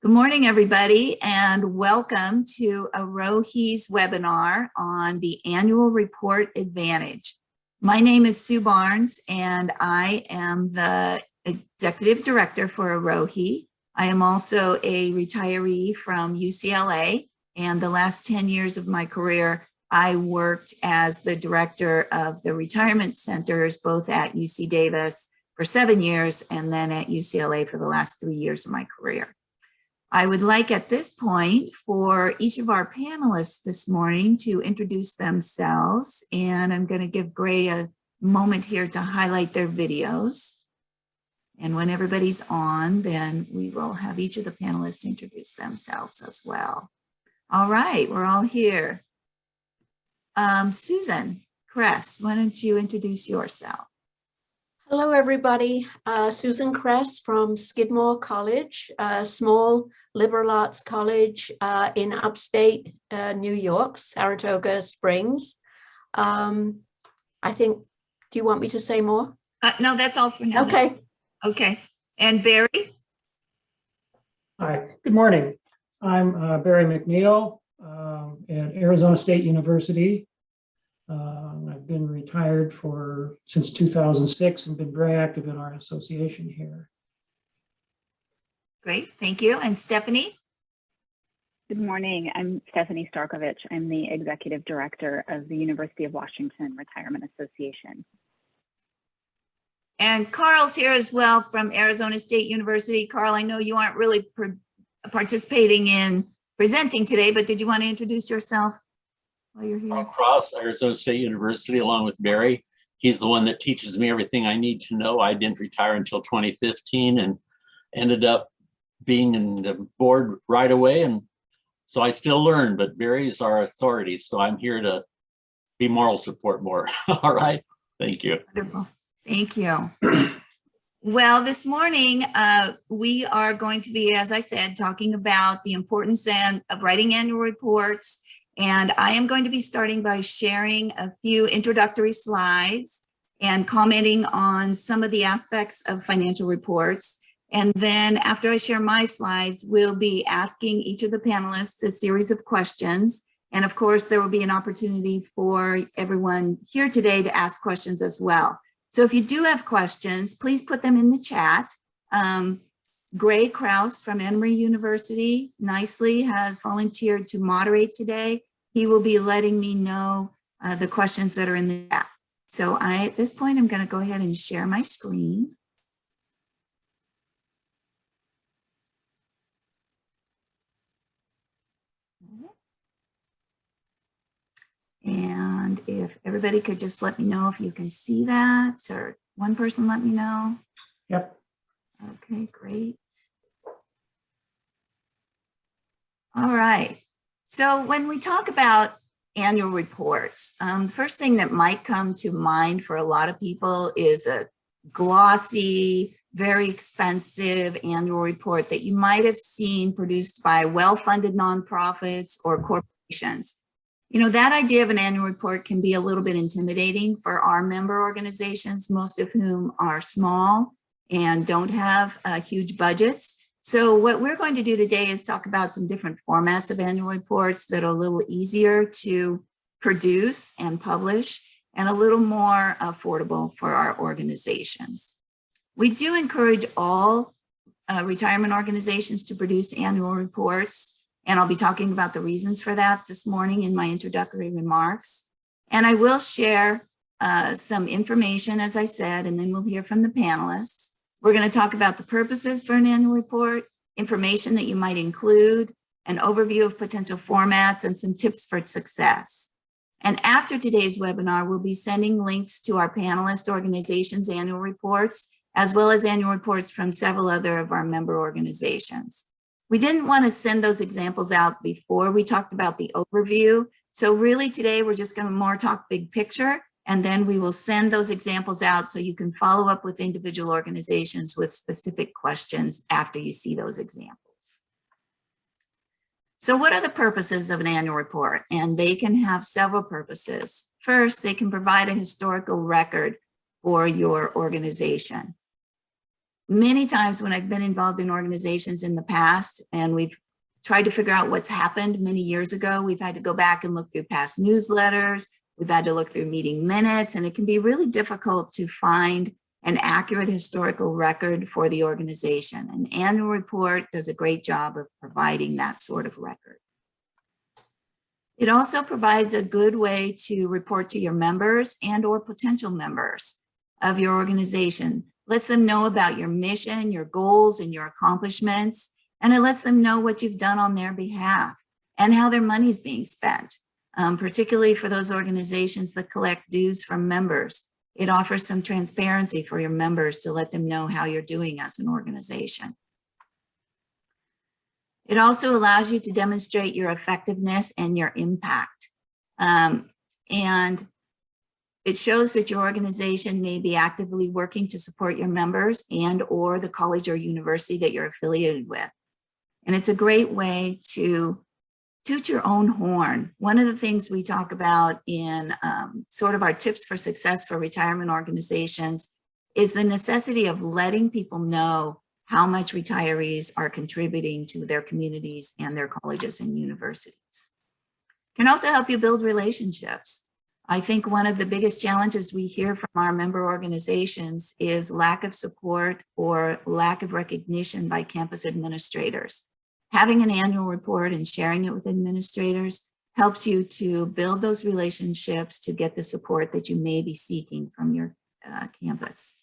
Good morning, everybody, and welcome to Arohi's webinar on the Annual Report Advantage. My name is Sue Barnes, and I am the Executive Director for Arohi. I am also a retiree from UCLA, and the last 10 years of my career, I worked as the Director of the Retirement Centers, both at UC Davis for 7 years, and then at UCLA for the last 3 years of my career. I would like at this point for each of our panelists this morning to introduce themselves, and I'm going to give Gray a moment here to highlight their videos. And when everybody's on, then we will have each of the panelists introduce themselves as well. All right, we're all here. Susan Kress, why don't you introduce yourself? Hello, everybody. Susan Kress from Skidmore College, a small liberal arts college in upstate New York, Saratoga Springs. I think, do you want me to say more? No, that's all for now. Okay. Okay. And Barry? Hi, good morning. I'm Barry McNeil at Arizona State University. I've been retired since 2006 and been very active in our association here. Great, thank you. And Stephanie? Good morning, I'm Stephanie Starkovich. I'm the Executive Director of the University of Washington Retirement Association. And Carl's here as well from Arizona State University. Carl, I know you aren't really participating in presenting today, but did you want to introduce yourself while you're here? Across Arizona State University along with Barry. He's the one that teaches me everything I need to know. I didn't retire until 2015 and ended up being in the board right away. And so I still learn, but Barry's our authority. So I'm here to be moral support more. All right. Thank you. Wonderful. Thank you. Well, this morning, we are going to be, as I said, talking about the importance of writing annual reports. And I am going to be starting by sharing a few introductory slides and commenting on some of the aspects of financial reports. And then after I share my slides, we'll be asking each of the panelists a series of questions. And of course, there will be an opportunity for everyone here today to ask questions as well. So if you do have questions, please put them in the chat. Gray Kraus from Emory University nicely has volunteered to moderate today. He will be letting me know the questions that are in the chat. So at this point, I'm going to go ahead and share my screen. And if everybody could just let me know if you can see that, or one person let me know. Yep. Okay, great. All right. So when we talk about annual reports, the first thing that might come to mind for a lot of people is a glossy, very expensive annual report that you might have seen produced by well-funded nonprofits or corporations. You know, that idea of an annual report can be a little bit intimidating for our member organizations, most of whom are small and don't have huge budgets. So what we're going to do today is talk about some different formats of annual reports that are a little easier to produce and publish and a little more affordable for our organizations. We do encourage all retirement organizations to produce annual reports. And I'll be talking about the reasons for that this morning in my introductory remarks. And I will share some information, as I said, and then we'll hear from the panelists. We're going to talk about the purposes for an annual report, information that you might include, an overview of potential formats, and some tips for success. And after today's webinar, we'll be sending links to our panelist organizations' annual reports, as well as annual reports from several other of our member organizations. We didn't want to send those examples out before we talked about the overview. So really today, we're just going to more talk big picture, and then we will send those examples out so you can follow up with individual organizations with specific questions after you see those examples. So what are the purposes of an annual report? And they can have several purposes. First, they can provide a historical record for your organization. many times when I've been involved in organizations in the past and we've tried to figure out what's happened many years ago, we've had to go back and look through past newsletters, we've had to look through meeting minutes, and it can be really difficult to find an accurate historical record for the organization. An annual report does a great job of providing that sort of record. It also provides a good way to report to your members and or potential members of your organization. Lets them know about your mission, your goals, and your accomplishments, and it lets them know what you've done on their behalf and how their money is being spent, particularly for those organizations that collect dues from members. It offers some transparency for your members to let them know how you're doing as an organization. It also allows you to demonstrate your effectiveness and your impact. And it shows that your organization may be actively working to support your members and or the college or university that you're affiliated with. And it's a great way to toot your own horn. One of the things we talk about in sort of our tips for success for retirement organizations is the necessity of letting people know how much retirees are contributing to their communities and their colleges and universities. It can also help you build relationships. I think one of the biggest challenges we hear from our member organizations is lack of support or lack of recognition by campus administrators. Having an annual report and sharing it with administrators helps you to build those relationships to get the support that you may be seeking from your campus.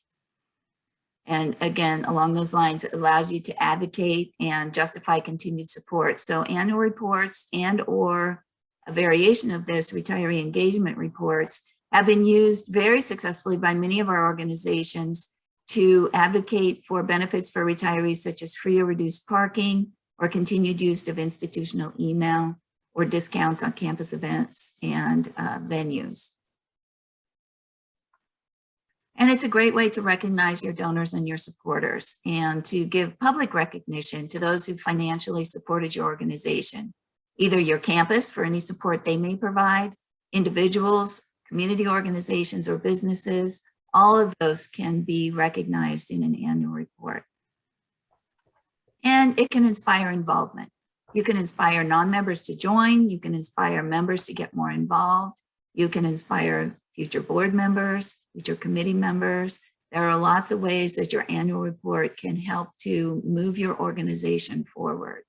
And again, along those lines, it allows you to advocate and justify continued support. So annual reports and or a variation of this, retiree engagement reports, have been used very successfully by many of our organizations to advocate for benefits for retirees such as free or reduced parking or continued use of institutional email or discounts on campus events and venues. And it's a great way to recognize your donors and your supporters and to give public recognition to those who financially supported your organization, either your campus for any support they may provide, individuals, community organizations, or businesses. All of those can be recognized in an annual report. And it can inspire involvement. You can inspire non-members to join. You can inspire members to get more involved. You can inspire future board members, future committee members. There are lots of ways that your annual report can help to move your organization forward.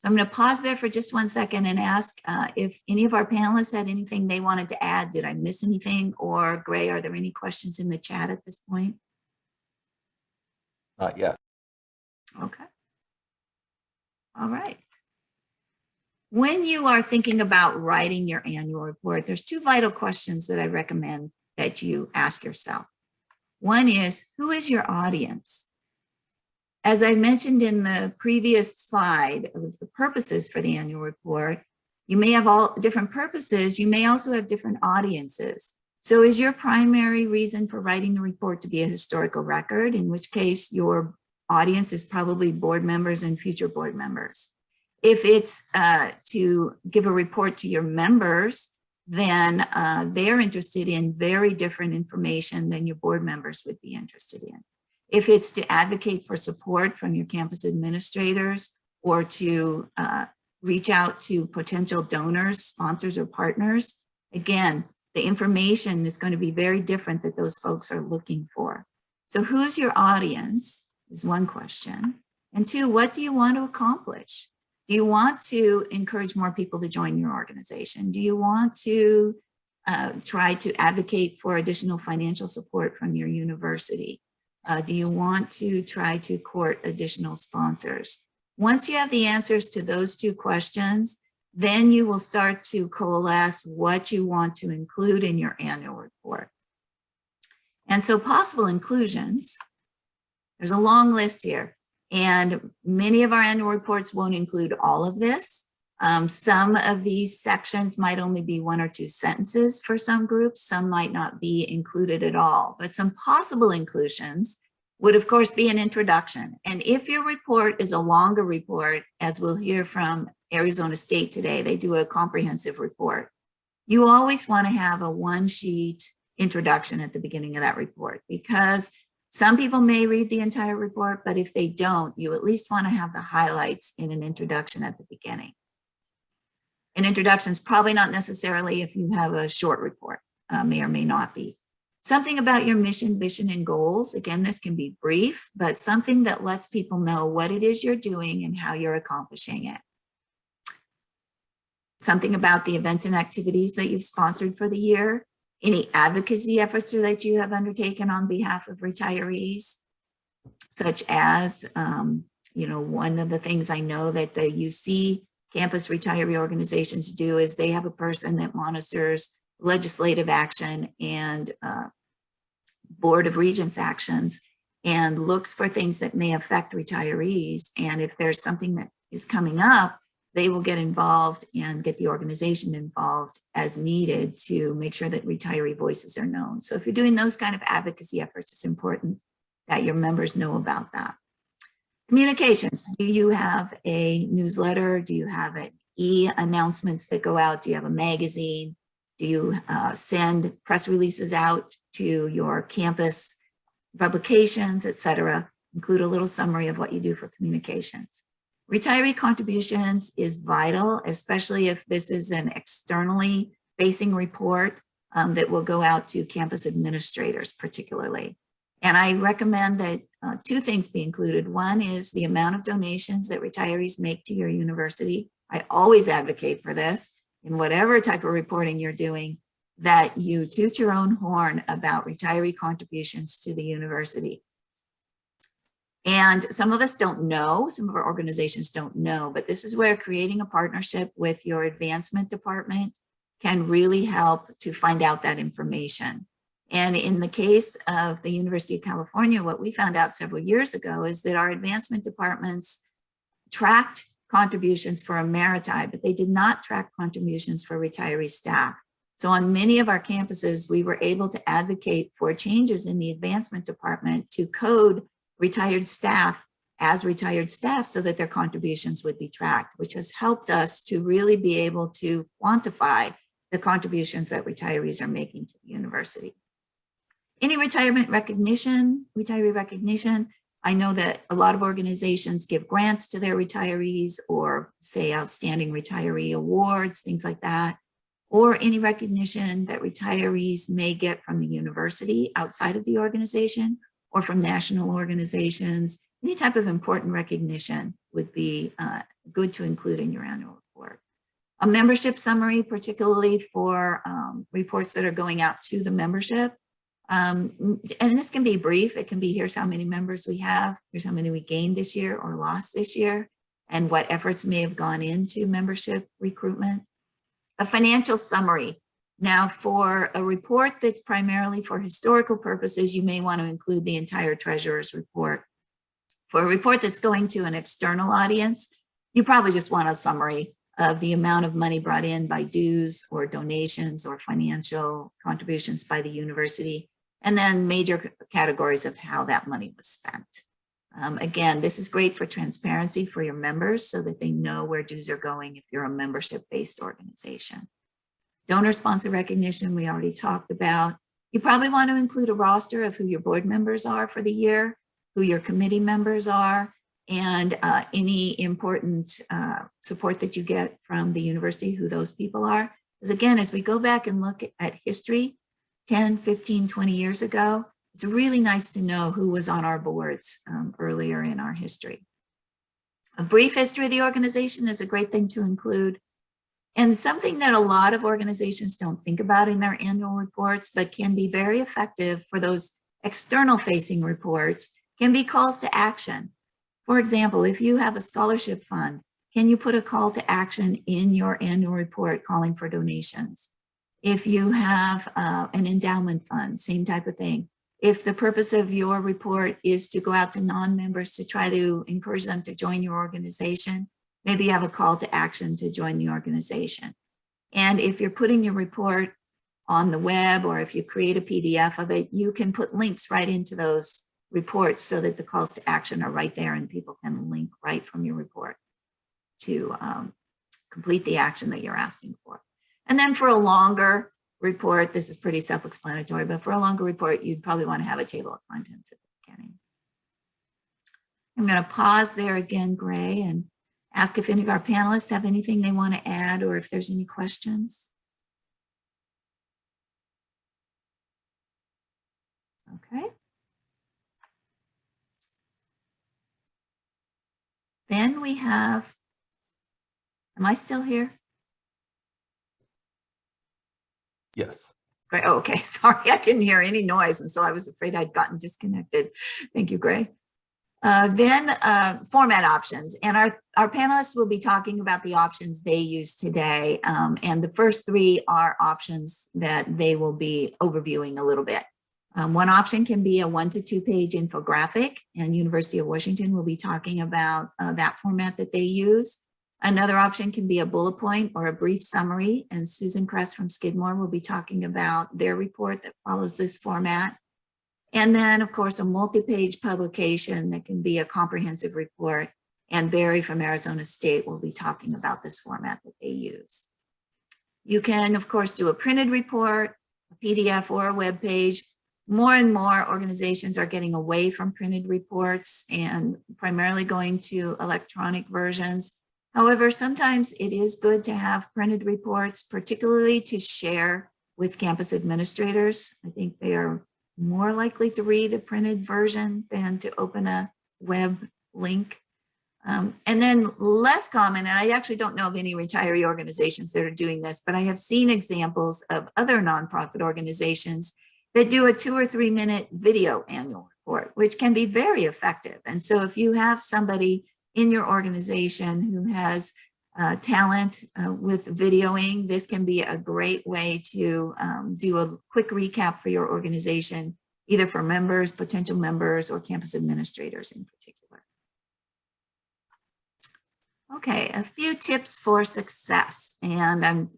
So I'm going to pause there for just 1 second and ask if any of our panelists had anything they wanted to add. Did I miss anything? Or Gray, are there any questions in the chat at this point? Not yet. Okay. All right. When you are thinking about writing your annual report, there's 2 vital questions that I recommend that you ask yourself. One is, who is your audience? As I mentioned in the previous slide of the purposes for the annual report, you may have all different purposes. You may also have different audiences. So is your primary reason for writing the report to be a historical record, in which case your audience is probably board members and future board members. If it's to give a report to your members, then they're interested in very different information than your board members would be interested in. If it's to advocate for support from your campus administrators or to reach out to potential donors, sponsors, or partners, again, the information is going to be very different that those folks are looking for. So who's your audience is one question. And 2, what do you want to accomplish? Do you want to encourage more people to join your organization? Do you want to try to advocate for additional financial support from your university? Do you want to try to court additional sponsors? Once you have the answers to those 2 questions, then you will start to coalesce what you want to include in your annual report. And so possible inclusions, there's a long list here. And many of our annual reports won't include all of this. Some of these sections might only be 1 or 2 sentences for some groups. Some might not be included at all. But some possible inclusions would, of course, be an introduction. And if your report is a longer report, as we'll hear from Arizona State today, they do a comprehensive report. You always want to have a 1-sheet introduction at the beginning of that report, because Some people may read the entire report, but if they don't, you at least want to have the highlights in an introduction at the beginning. An introduction is probably not necessarily if you have a short report, may or may not be. Something about your mission, vision, and goals. Again, this can be brief, but something that lets people know what it is you're doing and how you're accomplishing it. Something about the events and activities that you've sponsored for the year, any advocacy efforts that you have undertaken on behalf of retirees, such as, one of the things I know that the UC campus retiree organizations do is they have a person that monitors legislative action and Board of Regents actions and looks for things that may affect retirees. And if there's something that is coming up, they will get involved and get the organization involved as needed to make sure that retiree voices are known. So if you're doing those kind of advocacy efforts, it's important that your members know about that. Communications. Do you have a newsletter? Do you have an e-announcements that go out? Do you have a magazine? Do you send press releases out to your campus publications, et cetera? Include a little summary of what you do for communications. Retiree contributions is vital, especially if this is an externally facing report that will go out to campus administrators particularly. And I recommend that two things be included. One is the amount of donations that retirees make to your university. I always advocate for this in whatever type of reporting you're doing, that you toot your own horn about retiree contributions to the university. And some of us don't know, some of our organizations don't know, but this is where creating a partnership with your advancement department can really help to find out that information. And in the case of the University of California, what we found out several years ago is that our advancement departments tracked contributions for emeriti, but they did not track contributions for retiree staff. So on many of our campuses, we were able to advocate for changes in the advancement department to code retired staff as retired staff so that their contributions would be tracked, which has helped us to really be able to quantify the contributions that retirees are making to the university. Any retirement recognition, retiree recognition, I know that a lot of organizations give grants to their retirees or say outstanding retiree awards, things like that, or any recognition that retirees may get from the university outside of the organization or from national organizations. Any type of important recognition would be good to include in your annual report. A membership summary, particularly for reports that are going out to the membership. And this can be brief. It can be, here's how many members we have, here's how many we gained this year or lost this year, and what efforts may have gone into membership recruitment. A financial summary. Now, for a report that's primarily for historical purposes, you may want to include the entire treasurer's report. For a report that's going to an external audience, you probably just want a summary of the amount of money brought in by dues or donations or financial contributions by the university, and then major categories of how that money was spent. Again, this is great for transparency for your members so that they know where dues are going if you're a membership-based organization. Donor sponsor recognition, we already talked about. You probably want to include a roster of who your board members are for the year, who your committee members are, and any important support that you get from the university, who those people are. Because again, as we go back and look at history, 10, 15, 20 years ago, it's really nice to know who was on our boards earlier in our history. A brief history of the organization is a great thing to include. And something that a lot of organizations don't think about in their annual reports, but can be very effective for those external facing reports, can be calls to action. For example, if you have a scholarship fund, can you put a call to action in your annual report calling for donations? If you have an endowment fund, same type of thing. If the purpose of your report is to go out to non-members to try to encourage them to join your organization, maybe you have a call to action to join the organization. And if you're putting your report on the web, or if you create a PDF of it, you can put links right into those reports so that the calls to action are right there and people can link right from your report to complete the action that you're asking for. And then for a longer report, this is pretty self-explanatory, but for a longer report, you'd probably want to have a table of contents at the beginning. I'm going to pause there again, Gray, and ask if any of our panelists have anything they want to add or if there's any questions. Okay. Then we have, am I still here? Yes. Gray, oh, okay, sorry, I didn't hear any noise, and so I was afraid I'd gotten disconnected. Thank you, Gray. Then format options, and our panelists will be talking about the options they use today, and the first three are options that they will be overviewing a little bit. One option can be a 1 to 2 page infographic, and University of Washington will be talking about that format that they use. Another option can be a bullet point or a brief summary, and Susan Kress from Skidmore will be talking about their report that follows this format. And then, of course, a multi-page publication that can be a comprehensive report, and Barry from Arizona State will be talking about this format that they use. You can, of course, do a printed report, a PDF, or a web page. More and more organizations are getting away from printed reports and primarily going to electronic versions. However, sometimes it is good to have printed reports, particularly to share with campus administrators. I think they are more likely to read a printed version than to open a web link. And then less common, and I actually don't know of any retiree organizations that are doing this, but I have seen examples of other nonprofit organizations that do a 2 or 3 minute video annual report, which can be very effective. And so if you have somebody in your organization who has talent with videoing, this can be a great way to do a quick recap for your organization, either for members, potential members, or campus administrators in particular. Okay, a few tips for success. And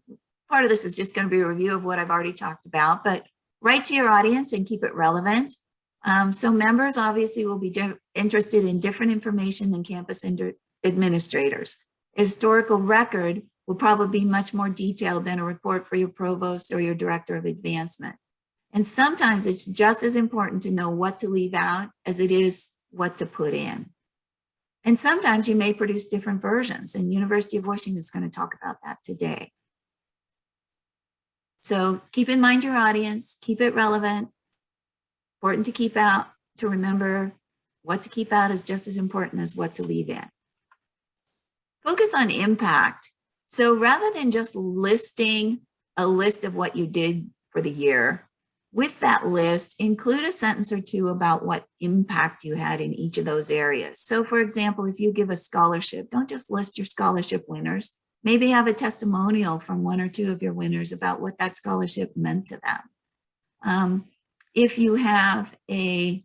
part of this is just going to be a review of what I've already talked about, but write to your audience and keep it relevant. So members obviously will be interested in different information than campus administrators. A historical record will probably be much more detailed than a report for your provost or your director of advancement. And sometimes it's just as important to know what to leave out as it is what to put in. And sometimes you may produce different versions, and University of Washington is going to talk about that today. So keep in mind your audience, keep it relevant. Important to keep out, to remember what to keep out is just as important as what to leave in. Focus on impact. So rather than just listing a list of what you did for the year, with that list, include a sentence or two about what impact you had in each of those areas. So for example, if you give a scholarship, don't just list your scholarship winners. Maybe have a testimonial from 1 or 2 of your winners about what that scholarship meant to them. If you have if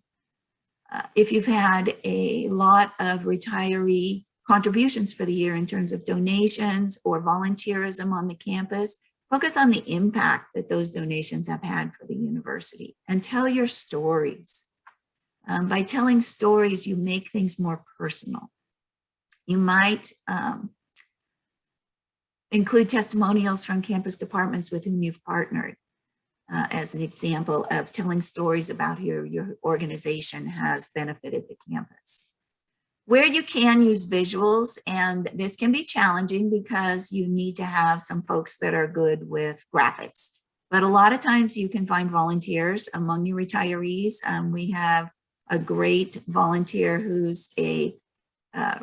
you've had a lot of retiree contributions for the year in terms of donations or volunteerism on the campus, focus on the impact that those donations have had for the university and tell your stories. By telling stories, you make things more personal. You might include testimonials from campus departments with whom you've partnered as an example of telling stories about how your organization has benefited the campus. Where you can, use visuals, and this can be challenging because you need to have some folks that are good with graphics. But a lot of times you can find volunteers among your retirees. We have a great volunteer who's a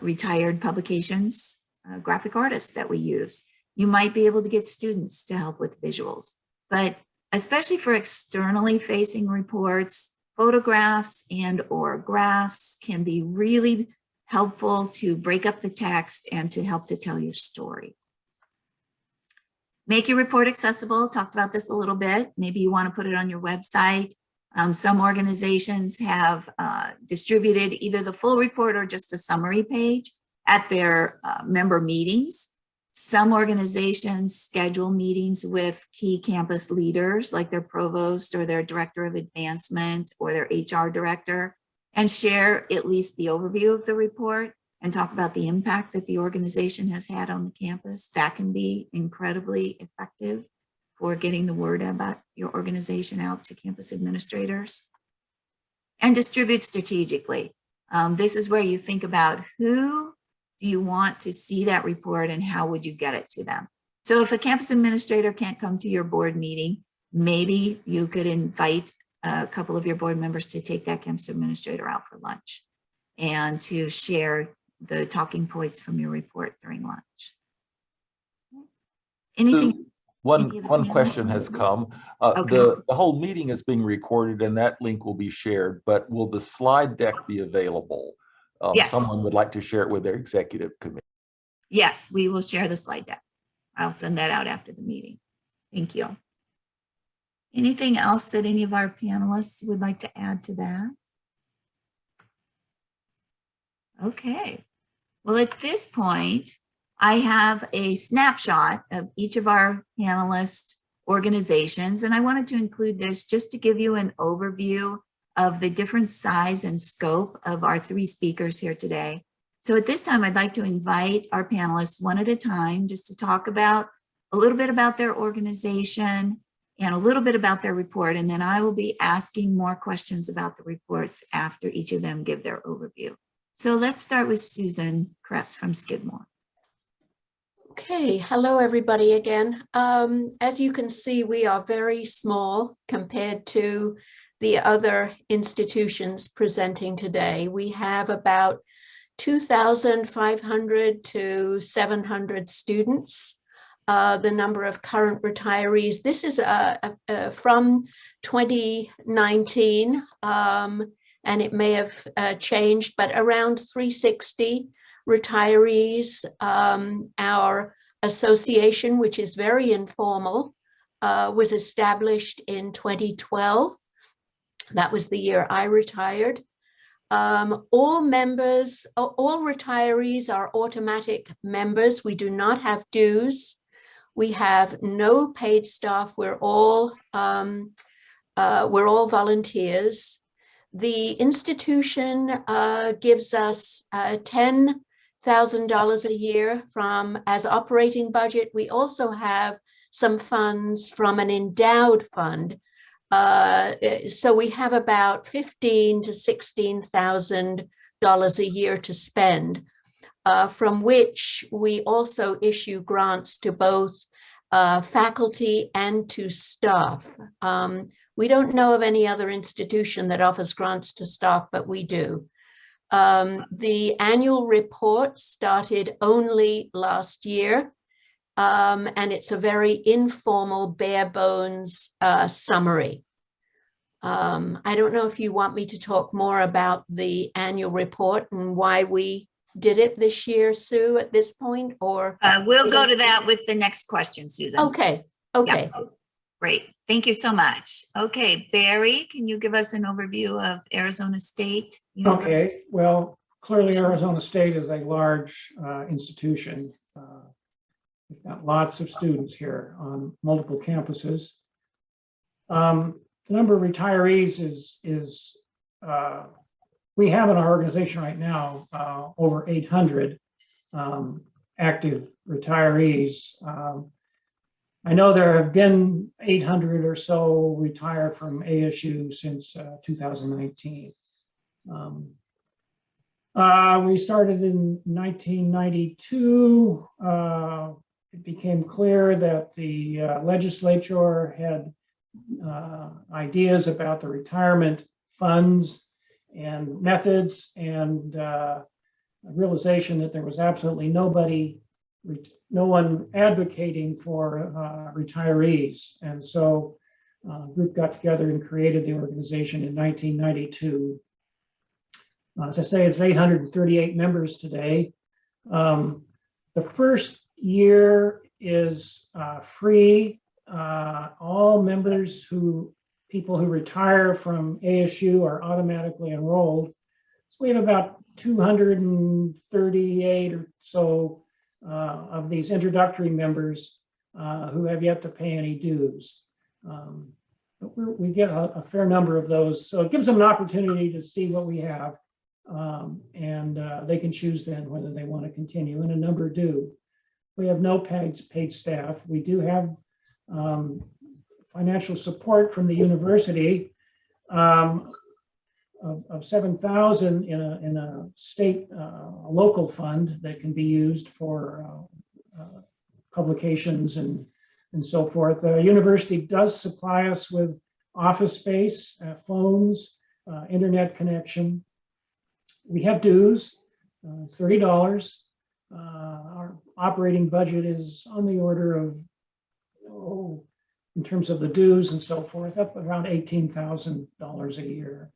retired publications graphic artist that we use. You might be able to get students to help with visuals, but especially for externally facing reports, photographs and or graphs can be really helpful to break up the text and to help to tell your story. Make your report accessible. Talked about this a little bit. Maybe you want to put it on your website. Some organizations have distributed either the full report or just a summary page at their member meetings. Some organizations schedule meetings with key campus leaders like their provost or their director of advancement or their HR director and share at least the overview of the report and talk about the impact that the organization has had on the campus. That can be incredibly effective for getting the word about your organization out to campus administrators. and distribute strategically. This is where you think about who do you want to see that report and how would you get it to them. So if a campus administrator can't come to your board meeting, maybe you could invite a couple of your board members to take that campus administrator out for lunch and to share the talking points from your report during lunch. Anything? One Any of the one panelists? question has come. Okay. The whole meeting is being recorded and that link will be shared, but will the slide deck be available? Yes. Someone would like to share it with their executive committee. Yes, we will share the slide deck. I'll send that out after the meeting. Thank you. Anything else that any of our panelists would like to add to that? Okay. Well, at this point, I have a snapshot of each of our panelist organizations, and I wanted to include this just to give you an overview of the different size and scope of our three speakers here today. So at this time, I'd like to invite our panelists one at a time just to talk about a little bit about their organization and a little bit about their report, and then I will be asking more questions about the reports after each of them give their overview. So let's start with Susan Kress from Skidmore. Okay, hello everybody again. As you can see, we are very small compared to the other institutions presenting today. We have about 2,500 to 700 students. The number of current retirees, this is from 2019, and it may have changed, but around 360 retirees. Our association, which is very informal, was established in 2012. That was the year I retired. All members, all retirees are automatic members. We do not have dues. We have no paid staff. We're all volunteers. The institution gives us $10,000 a year as operating budget. We also have some funds from an endowed fund. So we have about $15,000 to $16,000 a year to spend, from which we also issue grants to both faculty and to staff. We don't know of any other institution that offers grants to staff, but we do. The annual report started only last year, and it's a very informal, bare bones summary. I don't know if you want me to talk more about the annual report and why we did it this year, Sue, at this point, or? We'll go to that with the next question, Susan. Okay, okay. Yeah. Great, thank you so much. Okay, Barry, can you give us an overview of Arizona State University? Okay, well, clearly Arizona State is a large institution. We've got lots of students here on multiple campuses. The number of retirees is we have in our organization right now over 800 active retirees. I know there have been 800 or so retire from ASU since 2019. We started in 1992. It became clear that the legislature had ideas about the retirement funds and methods, and a realization that there was absolutely no one advocating for retirees. And so a group got together and created the organization in 1992. As I say, it's 838 members today. The first year is free. All members people who retire from ASU are automatically enrolled. So we have about 238 or so of these introductory members who have yet to pay any dues. But we get a fair number of those. So it gives them an opportunity to see what we have, and they can choose then whether they want to continue, and a number do. We have no paid staff. We do have financial support from the university. of 7,000 in a state local fund that can be used for publications and so forth. The university does supply us with office space, phones, internet connection. We have dues, $30. Our operating budget is on the order of, in terms of the dues and so forth, up around $18,000 a year.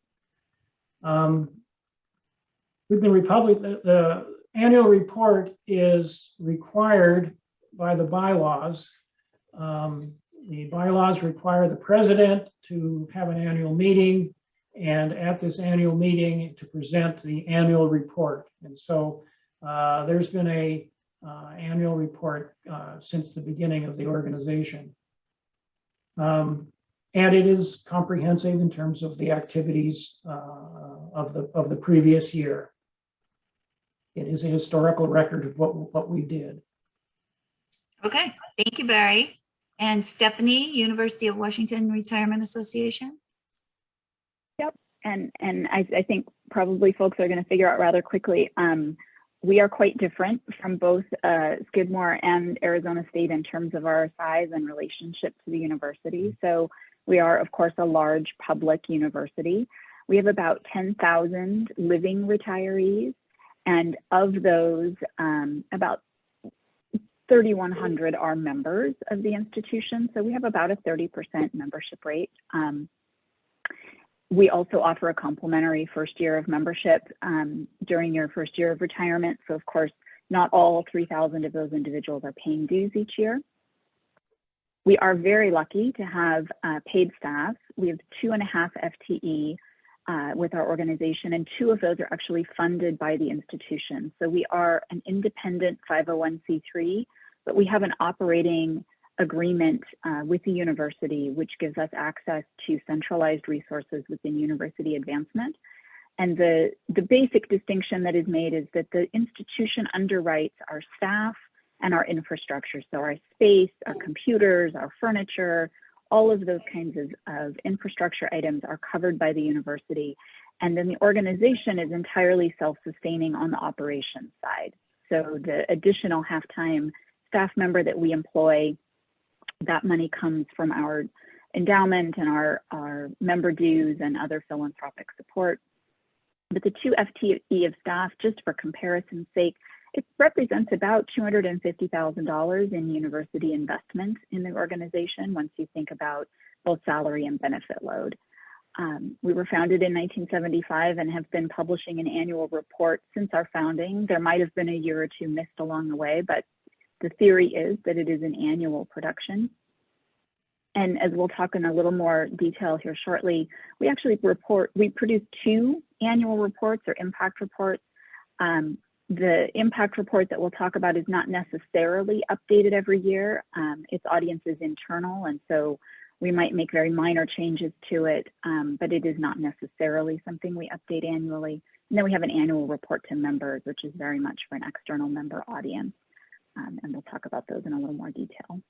We've been the annual report is required by the bylaws. The bylaws require the president to have an annual meeting, and at this annual meeting to present the annual report. And so there's been a annual report since the beginning of the organization. And it is comprehensive in terms of the activities of the previous year. It is a historical record of what we did. Okay, thank you, Barry. And Stephanie, University of Washington Retirement Association. Yep, and I think probably folks are going to figure out rather quickly, we are quite different from both Skidmore and Arizona State in terms of our size and relationship to the university. So we are, of course, a large public university. We have about 10,000 living retirees, and of those, about 3,100 are members of the institution. So we have about a 30% membership rate. We also offer a complimentary first year of membership during your first year of retirement. So of course, not all 3,000 of those individuals are paying dues each year. We are very lucky to have paid staff. We have 2.5 FTE with our organization, and 2 of those are actually funded by the institution. So we are an independent 501c3, but we have an operating agreement with the university, which gives us access to centralized resources within university advancement. And the basic distinction that is made is that the institution underwrites our staff and our infrastructure. So our space, our computers, our furniture, all of those kinds of infrastructure items are covered by the university. And then the organization is entirely self-sustaining on the operations side. So the additional half-time staff member that we employ, that money comes from our endowment and our member dues and other philanthropic support. But the 2 FTE of staff, just for comparison's sake, it represents about $250,000 in university investment in the organization once you think about both salary and benefit load. We were founded in 1975 and have been publishing an annual report since our founding. There might have been a year or 2 missed along the way, but the theory is that it is an annual production. And as we'll talk in a little more detail here shortly, we actually produce 2 annual reports or impact reports. The impact report that we'll talk about is not necessarily updated every year. Its audience is internal, and so we might make very minor changes to it, but it is not necessarily something we update annually. And then we have an annual report to members, which is very much for an external member audience. And we'll talk about those in a little more detail.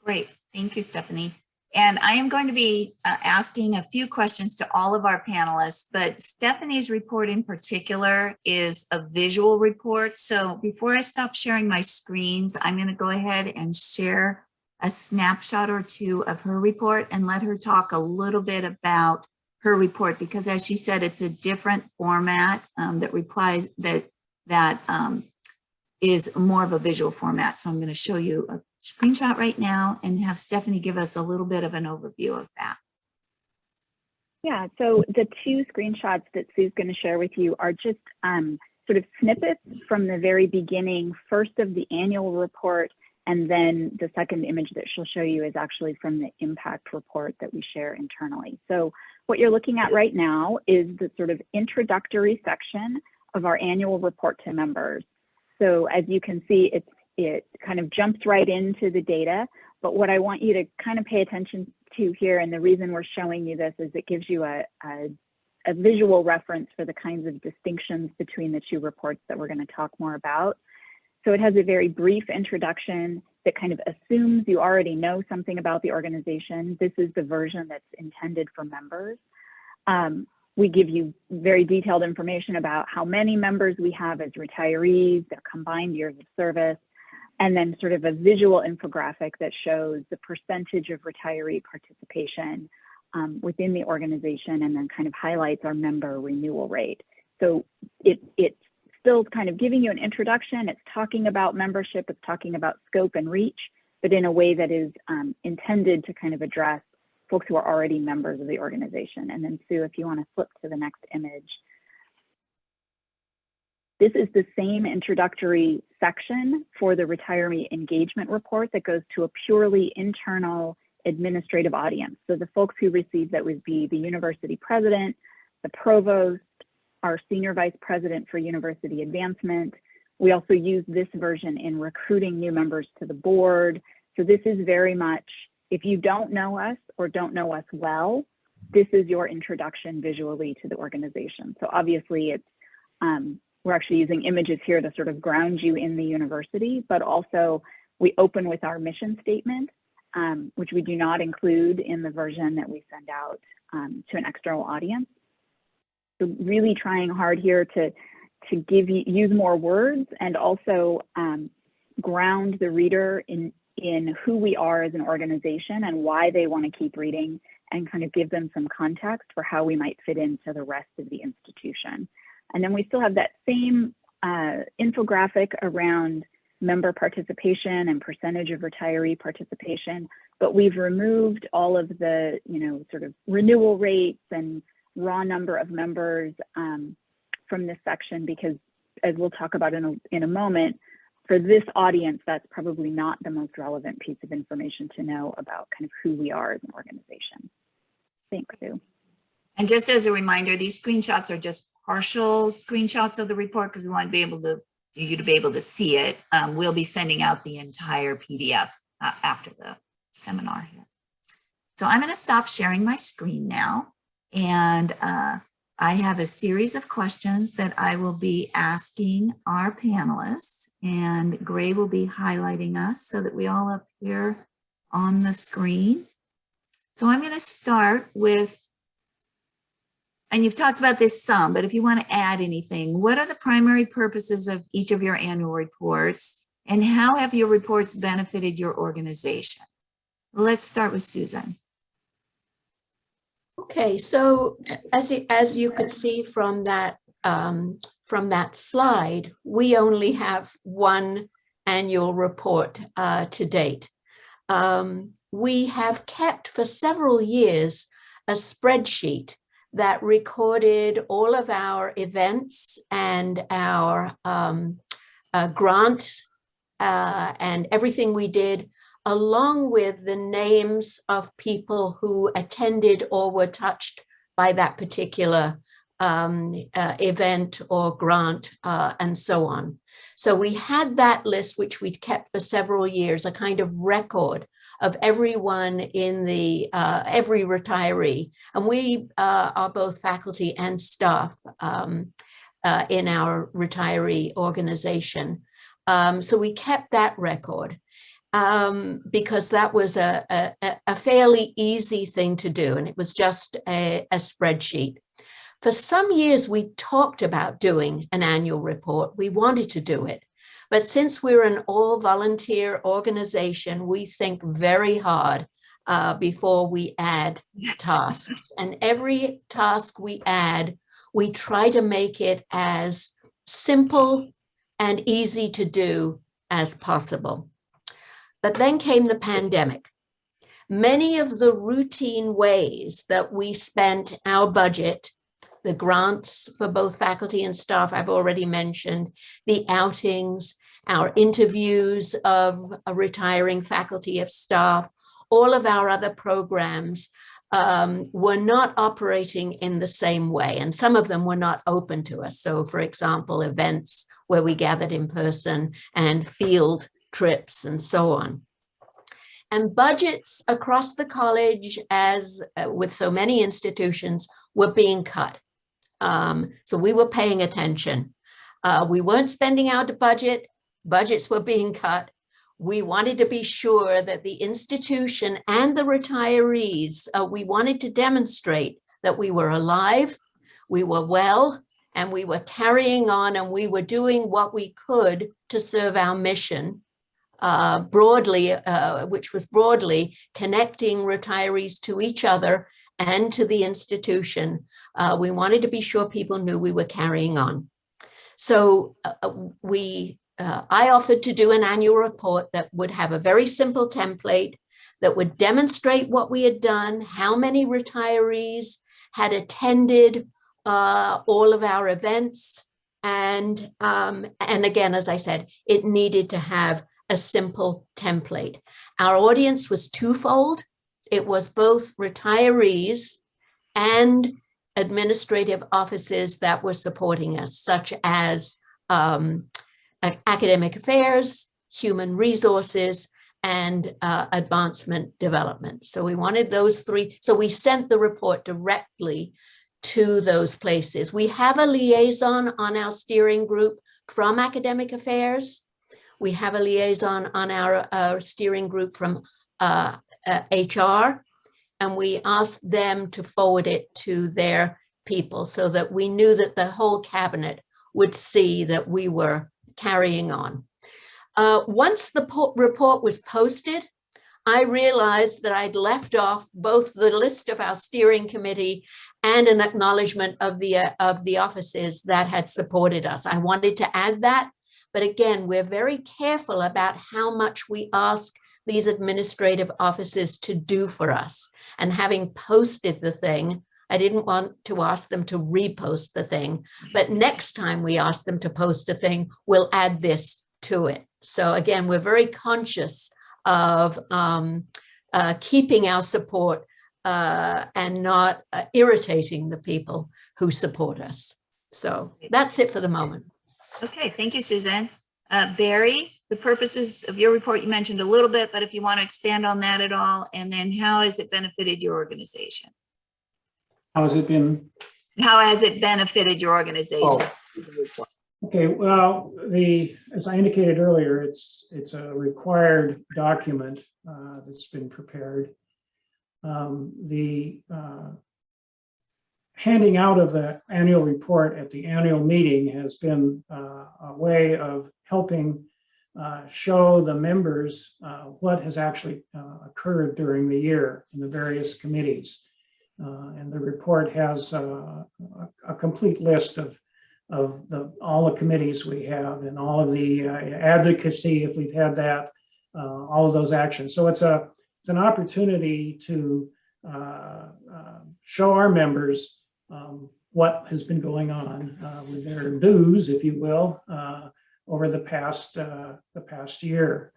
Great, thank you, Stephanie. And I am going to be asking a few questions to all of our panelists, but Stephanie's report in particular is a visual report. So before I stop sharing my screens, I'm going to go ahead and share a snapshot or 2 of her report and let her talk a little bit about her report, because as she said, it's a different format that is more of a visual format. So I'm going to show you a screenshot right now and have Stephanie give us a little bit of an overview of that. Yeah, so the 2 screenshots that Sue's going to share with you are just sort of snippets from the very beginning, first of the annual report, and then the second image that she'll show you is actually from the impact report that we share internally. So what you're looking at right now is the sort of introductory section of our annual report to members. So as you can see, it kind of jumps right into the data, but what I want you to kind of pay attention to here, and the reason we're showing you this is it gives you a visual reference for the kinds of distinctions between the 2 reports that we're going to talk more about. So it has a very brief introduction that kind of assumes you already know something about the organization. This is the version that's intended for members. We give you very detailed information about how many members we have as retirees, their combined years of service, and then sort of a visual infographic that shows the percentage of retiree participation within the organization, and then kind of highlights our member renewal rate. So it's still kind of giving you an introduction. It's talking about membership, it's talking about scope and reach, but in a way that is intended to kind of address folks who are already members of the organization. And then Sue, if you want to flip to the next image. This is the same introductory section for the retiree engagement report that goes to a purely internal administrative audience. So the folks who receive that would be the university president, the provost, our senior vice president for university advancement. We also use this version in recruiting new members to the board. So this is very much, if you don't know us or don't know us well, this is your introduction visually to the organization. So obviously it's, we're actually using images here to sort of ground you in the university, but also we open with our mission statement, which we do not include in the version that we send out to an external audience. So really trying hard here to use more words and also ground the reader in who we are as an organization and why they want to keep reading, and kind of give them some context for how we might fit into the rest of the institution. And then we still have that same infographic around member participation and percentage of retiree participation, but we've removed all of the, sort of renewal rates and raw number of members from this section, because as we'll talk about in a moment, for this audience, that's probably not the most relevant piece of information to know about kind of who we are as an organization. Thanks, Sue. And just as a reminder, these screenshots are just partial screenshots of the report because we want to be able to you to be able to see it. We'll be sending out the entire PDF after the seminar here. So I'm going to stop sharing my screen now. And I have a series of questions that I will be asking our panelists, and Gray will be highlighting us so that we all appear on the screen. So I'm going to start with, and you've talked about this some, but if you want to add anything, what are the primary purposes of each of your annual reports, and how have your reports benefited your organization? Let's start with Susan. Okay, so as you could see from that slide, we only have one annual report to date. We have kept for several years a spreadsheet that recorded all of our events and our grants and everything we did, along with the names of people who attended or were touched by that particular event or grant and so on. So we had that list, which we'd kept for several years, a kind of record of everyone in the, every retiree. And we are both faculty and staff in our retiree organization. So we kept that record. Because that was a fairly easy thing to do, and it was just a spreadsheet. For some years, we talked about doing an annual report. We wanted to do it, but since we're an all-volunteer organization, we think very hard before we add tasks. And every task we add, we try to make it as simple and easy to do as possible. But then came the pandemic. Many of the routine ways that we spent our budget, the grants for both faculty and staff, I've already mentioned, the outings, our interviews of a retiring faculty of staff, all of our other programs were not operating in the same way. And some of them were not open to us. So for example, events where we gathered in person and field trips and so on. And budgets across the college, as with so many institutions, were being cut. So we were paying attention. We weren't spending out the budget, budgets were being cut. We wanted to be sure that the institution and the retirees, we wanted to demonstrate that we were alive, We were well, and we were carrying on, and we were doing what we could to serve our mission broadly, which was broadly connecting retirees to each other and to the institution. We wanted to be sure people knew we were carrying on. So I offered to do an annual report that would have a very simple template that would demonstrate what we had done, how many retirees had attended all of our events. And again, as I said, it needed to have a simple template. Our audience was twofold. It was both retirees and administrative offices that were supporting us, such as academic affairs, human resources, and advancement development. So we wanted those three. So we sent the report directly to those places. We have a liaison on our steering group from academic affairs. We have a liaison on our steering group from HR, and we asked them to forward it to their people so that we knew that the whole cabinet would see that we were carrying on. Once the report was posted, I realized that I'd left off both the list of our steering committee and an acknowledgement of the offices that had supported us. I wanted to add that, but again, we're very careful about how much we ask these administrative offices to do for us. And having posted the thing, I didn't want to ask them to repost the thing, but next time we ask them to post a thing, we'll add this to it. So again, we're very conscious of keeping our support and not irritating the people who support us. So that's it for the moment. Okay, thank you, Suzanne. Barry, the purposes of your report, you mentioned a little bit, but if you want to expand on that at all, and then how has it benefited your organization? How has it been? How has it benefited your organization? Oh. Okay, well, as I indicated earlier, it's a required document that's been prepared. The handing out of the annual report at the annual meeting has been a way of helping show the members what has actually occurred during the year in the various committees. And the report has a complete list of all the committees we have and all of the advocacy, if we've had that, all of those actions. So it's an opportunity to show our members what has been going on with their dues, if you will, over the past year.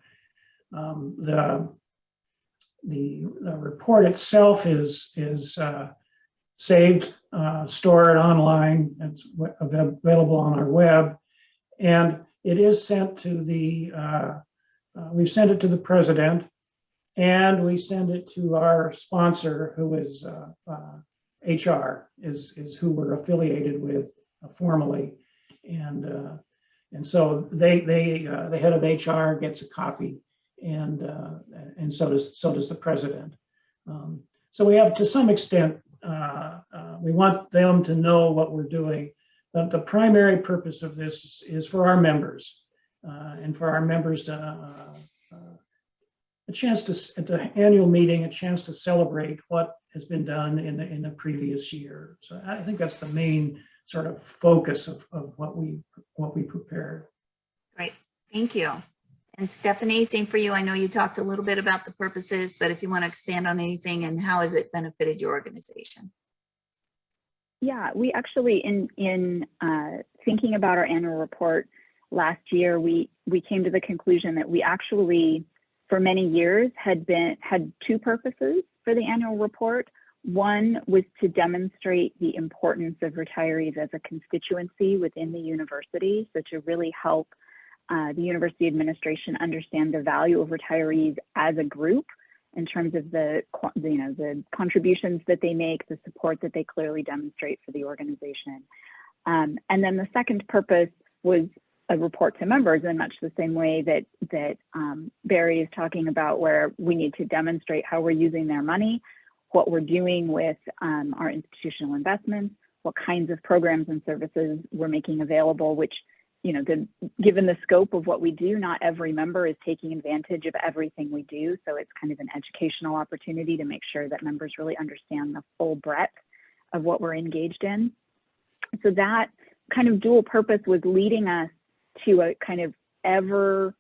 The report itself is saved, stored online. It's available on our web, and it is sent to we've sent it to the president, and we send it to our sponsor, who is HR, is who we're affiliated with formally, and so the head of HR gets a copy, and so does the president. So we have, to some extent, we want them to know what we're doing. But the primary purpose of this is for our members, and for our members to a chance to, at the annual meeting, a chance to celebrate what has been done in the previous year. So I think that's the main sort of focus of what we prepared. Great, thank you. And Stephanie, same for you. I know you talked a little bit about the purposes, but if you want to expand on anything and how has it benefited your organization? Yeah, we actually, in thinking about our annual report last year, we came to the conclusion that we actually, for many years, had two purposes for the annual report. One was to demonstrate the importance of retirees as a constituency within the university, so to really help the university administration understand the value of retirees as a group in terms of the contributions that they make, the support that they clearly demonstrate for the organization. And then the second purpose was a report to members in much the same way that Barry is talking about, where we need to demonstrate how we're using their money, what we're doing with our institutional investments, what kinds of programs and services we're making available, which, you know, given the scope of what we do, not every member is taking advantage of everything we do. So it's kind of an educational opportunity to make sure that members really understand the full breadth of what we're engaged in. So that kind of dual purpose was leading us to a kind of ever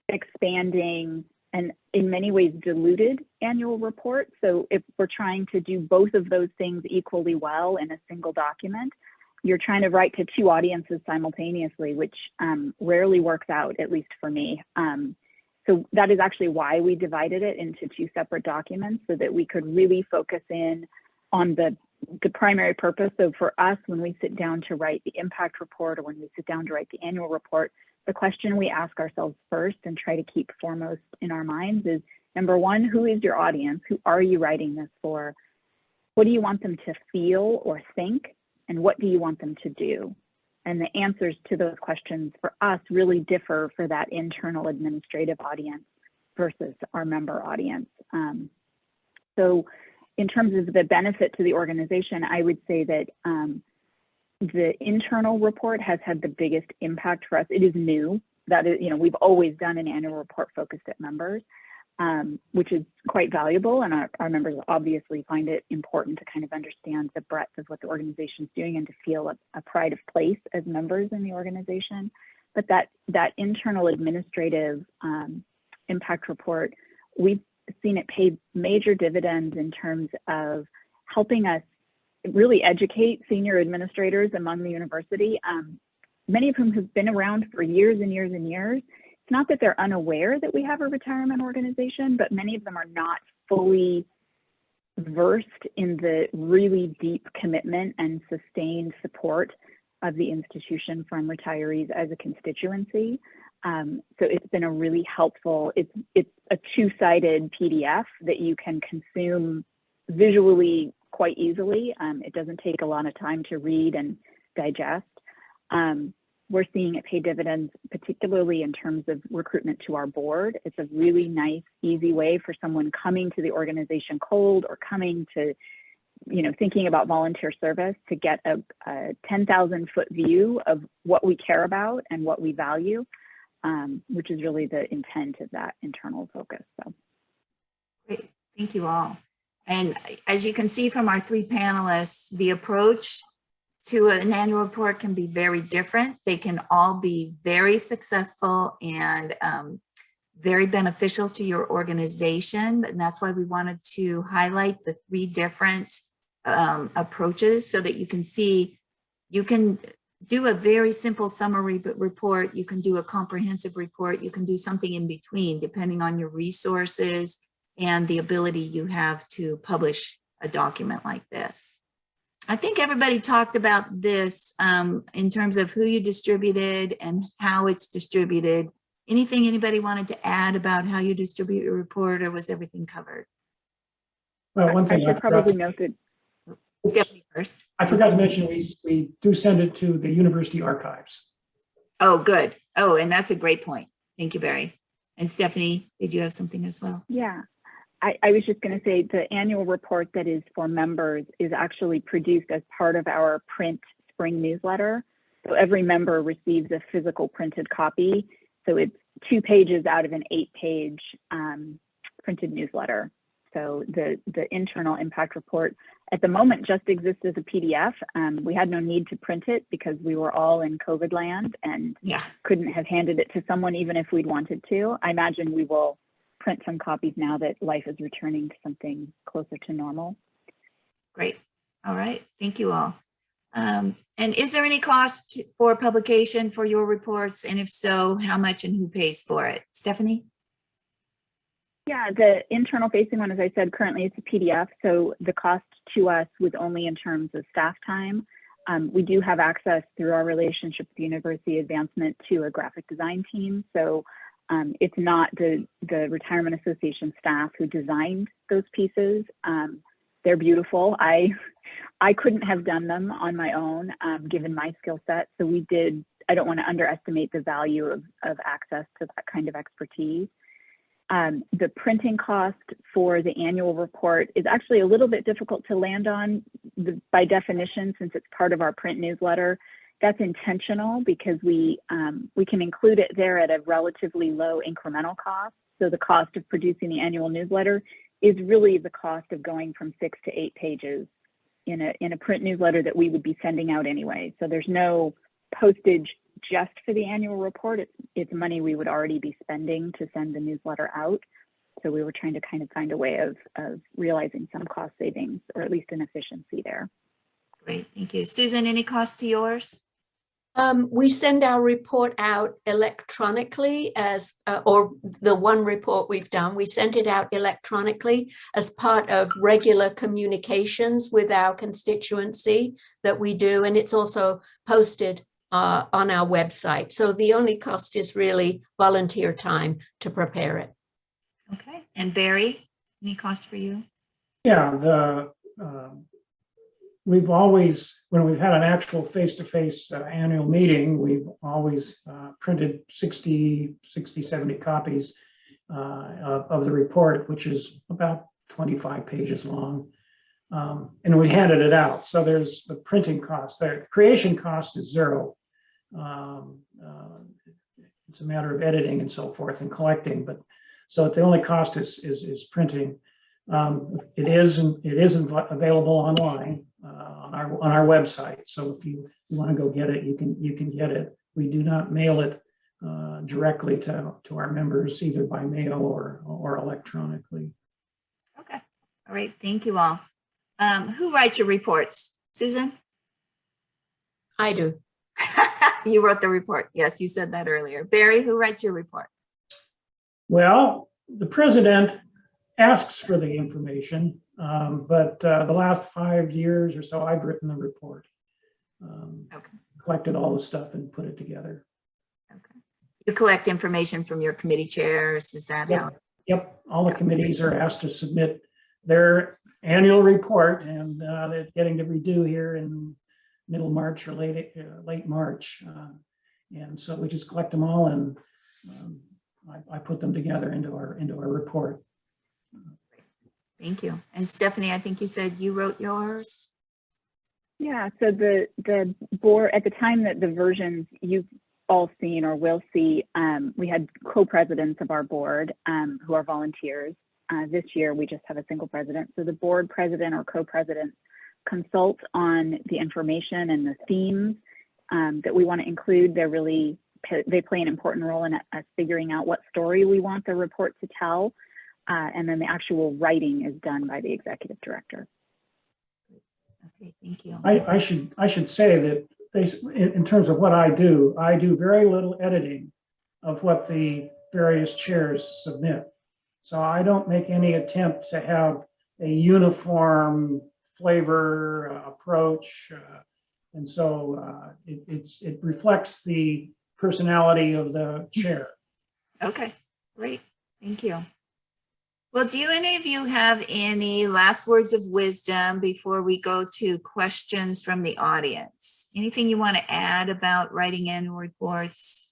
expanding and in many ways diluted annual report. So if we're trying to do both of those things equally well in a single document, you're trying to write to two audiences simultaneously, which rarely works out, at least for me. So that is actually why we divided it into two separate documents, so that we could really focus in on the primary purpose. So for us, when we sit down to write the impact report, or when we sit down to write the annual report, the question we ask ourselves first and try to keep foremost in our minds is, number one, who is your audience? Who are you writing this for? What do you want them to feel or think? And what do you want them to do? And the answers to those questions for us really differ for that internal administrative audience versus our member audience. So in terms of the benefit to the organization, I would say that the internal report has had the biggest impact for us. It is new. That is, you know, we've always done an annual report focused at members, which is quite valuable. And our members obviously find it important to kind of understand the breadth of what the organization is doing and to feel a pride of place as members in the organization. But that internal administrative impact report, we've seen it pay major dividends in terms of helping us really educate senior administrators among the university, many of whom have been around for years and years and years. It's not that they're unaware that we have a retirement organization, but many of them are not fully versed in the really deep commitment and sustained support of the institution from retirees as a constituency. So it's been a really helpful, it's a two-sided PDF that you can consume visually quite easily. It doesn't take a lot of time to read and digest. We're seeing it pay dividends, particularly in terms of recruitment to our board. It's a really nice, easy way for someone coming to the organization cold or coming to, you know, thinking about volunteer service to get a 10,000-foot view of what we care about and what we value, which is really the intent of that internal focus. So. Great, thank you all. And as you can see from our three panelists, the approach to an annual report can be very different. They can all be very successful and very beneficial to your organization. And that's why we wanted to highlight the three different approaches so that you can see, you can do a very simple summary report, you can do a comprehensive report, you can do something in between depending on your resources and the ability you have to publish a document like this. I think everybody talked about this in terms of who you distributed and how it's distributed. Anything anybody wanted to add about how you distribute your report, or was everything covered? Well, one thing I should probably note that. Stephanie first. I forgot to mention, we do send it to the university archives. Oh, good. Oh, and that's a great point. Thank you, Barry. And Stephanie, did you have something as well? Yeah. I was just going to say the annual report that is for members is actually produced as part of our print spring newsletter. So every member receives a physical printed copy. So it's 2 pages out of an 8-page printed newsletter. So the internal impact report at the moment just exists as a PDF. We had no need to print it because we were all in COVID land and couldn't have handed it to someone even if we'd wanted to. I imagine we will print some copies now that life is returning to something closer to normal. Great. All right. Thank you all. And is there any cost for publication for your reports? And if so, how much and who pays for it? Stephanie? Yeah, the internal facing one, as I said, currently it's a PDF. So the cost to us was only in terms of staff time. We do have access through our relationship with the University Advancement to a graphic design team. So it's not the Retirement Association staff who designed those pieces. They're beautiful. I couldn't have done them on my own, given my skill set. So we did, I don't want to underestimate the value of access to that kind of expertise. The printing cost for the annual report is actually a little bit difficult to land on by definition, since it's part of our print newsletter. That's intentional because we can include it there at a relatively low incremental cost. So the cost of producing the annual newsletter is really the cost of going from 6 to 8 pages in a print newsletter that we would be sending out anyway. So there's no postage just for the annual report. It's money we would already be spending to send the newsletter out. So we were trying to kind of find a way of realizing some cost savings, or at least an efficiency there. Great, thank you. Susan, any cost to yours? We send our report out electronically as, or the one report we've done, we sent it out electronically as part of regular communications with our constituency that we do. And it's also posted on our website. So the only cost is really volunteer time to prepare it. Okay, and Barry, any cost for you? Yeah, we've always, when we've had an actual face-to-face annual meeting, we've always printed 60, 70 copies of the report, which is about 25 pages long. And we handed it out. So there's the printing cost. The creation cost is zero. It's a matter of editing and so forth and collecting, but so the only cost is printing. It is available online on our website. So if you want to go get it, you can get it. We do not mail it directly to our members, either by mail or electronically. Okay, all right, thank you all. Who writes your reports? Susan? I do. You wrote the report. Yes, you said that earlier. Barry, who writes your report? Well, the president asks for the information, but the last 5 years or so, I've written the report. Okay. Collected all the stuff and put it together. Okay. You collect information from your committee chairs, is that how? Yep, all the committees are asked to submit their annual report, and they're getting to redo here in middle March or late March. And so we just collect them all, and I put them together into our report. Thank you. And Stephanie, I think you said you wrote yours. Yeah, so the board, at the time that the versions you've all seen or will see, we had co-presidents of our board who are volunteers. This year, we just have a single president. So the board president or co-president consult on the information and the themes that we want to include. They play an important role in us figuring out what story we want the report to tell. And then the actual writing is done by the executive director. Okay, thank you. I should say that in terms of what I do very little editing of what the various chairs submit. So I don't make any attempt to have a uniform flavor approach. And so it reflects the personality of the chair. Okay, great. Thank you. Well, do any of you have any last words of wisdom before we go to questions from the audience? Anything you want to add about writing annual reports?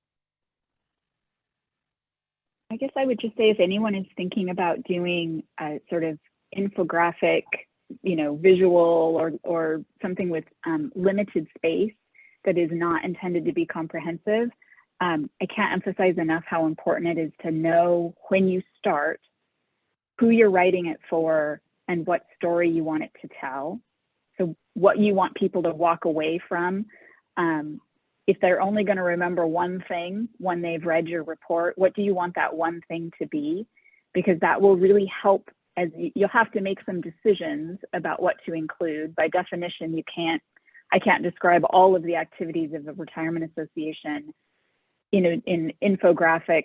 I guess I would just say if anyone is thinking about doing a sort of infographic, visual or something with limited space that is not intended to be comprehensive, I can't emphasize enough how important it is to know when you start, who you're writing it for, and what story you want it to tell. So what you want people to walk away from. If they're only going to remember one thing when they've read your report, what do you want that one thing to be? Because that will really help, as you'll have to make some decisions about what to include. By definition, I can't describe all of the activities of the Retirement Association in infographic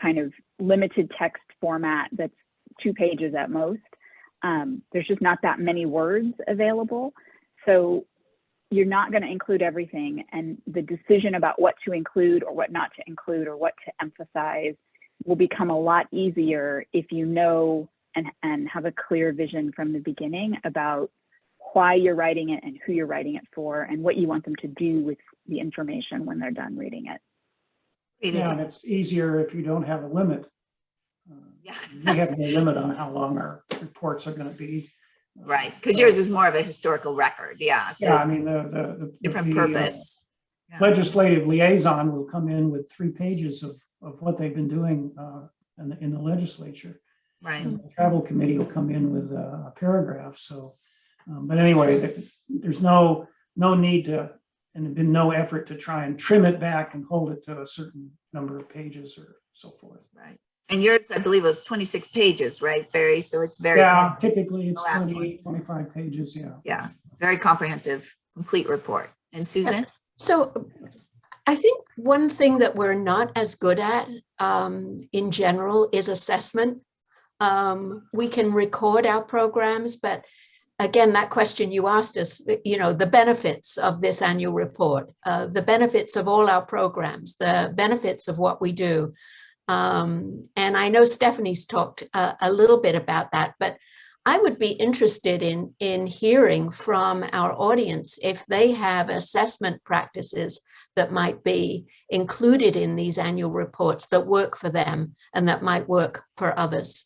kind of limited text format that's 2 pages at most. There's just not that many words available. So you're not going to include everything. And the decision about what to include or what not to include or what to emphasize will become a lot easier if you know and have a clear vision from the beginning about why you're writing it and who you're writing it for and what you want them to do with the information when they're done reading it. Yeah, and it's easier if you don't have a limit. Yeah. We have no limit on how long our reports are going to be. Right, because yours is more of a historical record, yeah, so Yeah, I mean, the different purpose. Yeah. legislative liaison will come in with 3 pages of what they've been doing in the legislature. Right, And the travel committee will come in with a paragraph. So, but anyway, there's no need to, and there's been no effort to try and trim it back and hold it to a certain number of pages or so forth. right. And yours, I believe, was 26 pages, right, Barry? So it's very, Yeah, typically it's The last 28, 25 pages. Yeah. yeah, very comprehensive, complete report. And Susan? So I think one thing that we're not as good at in general is assessment. We can record our programs, but again, that question you asked us, you know, the benefits of this annual report, the benefits of all our programs, the benefits of what we do. And I know Stephanie's talked a little bit about that, but I would be interested in hearing from our audience if they have assessment practices that might be included in these annual reports that work for them and that might work for others.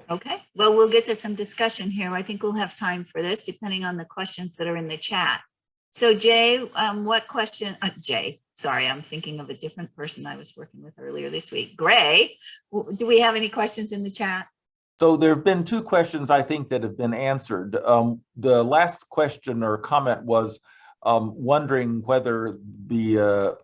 Okay, well, we'll get to some discussion here. I think we'll have time for this depending on the questions that are in the chat. So Jay, what question, Jay, sorry, I'm thinking of a different person I was working with earlier this week. Gray, do we have any questions in the chat? So there have been 2 questions, I think, that have been answered. The last question or comment was wondering whether the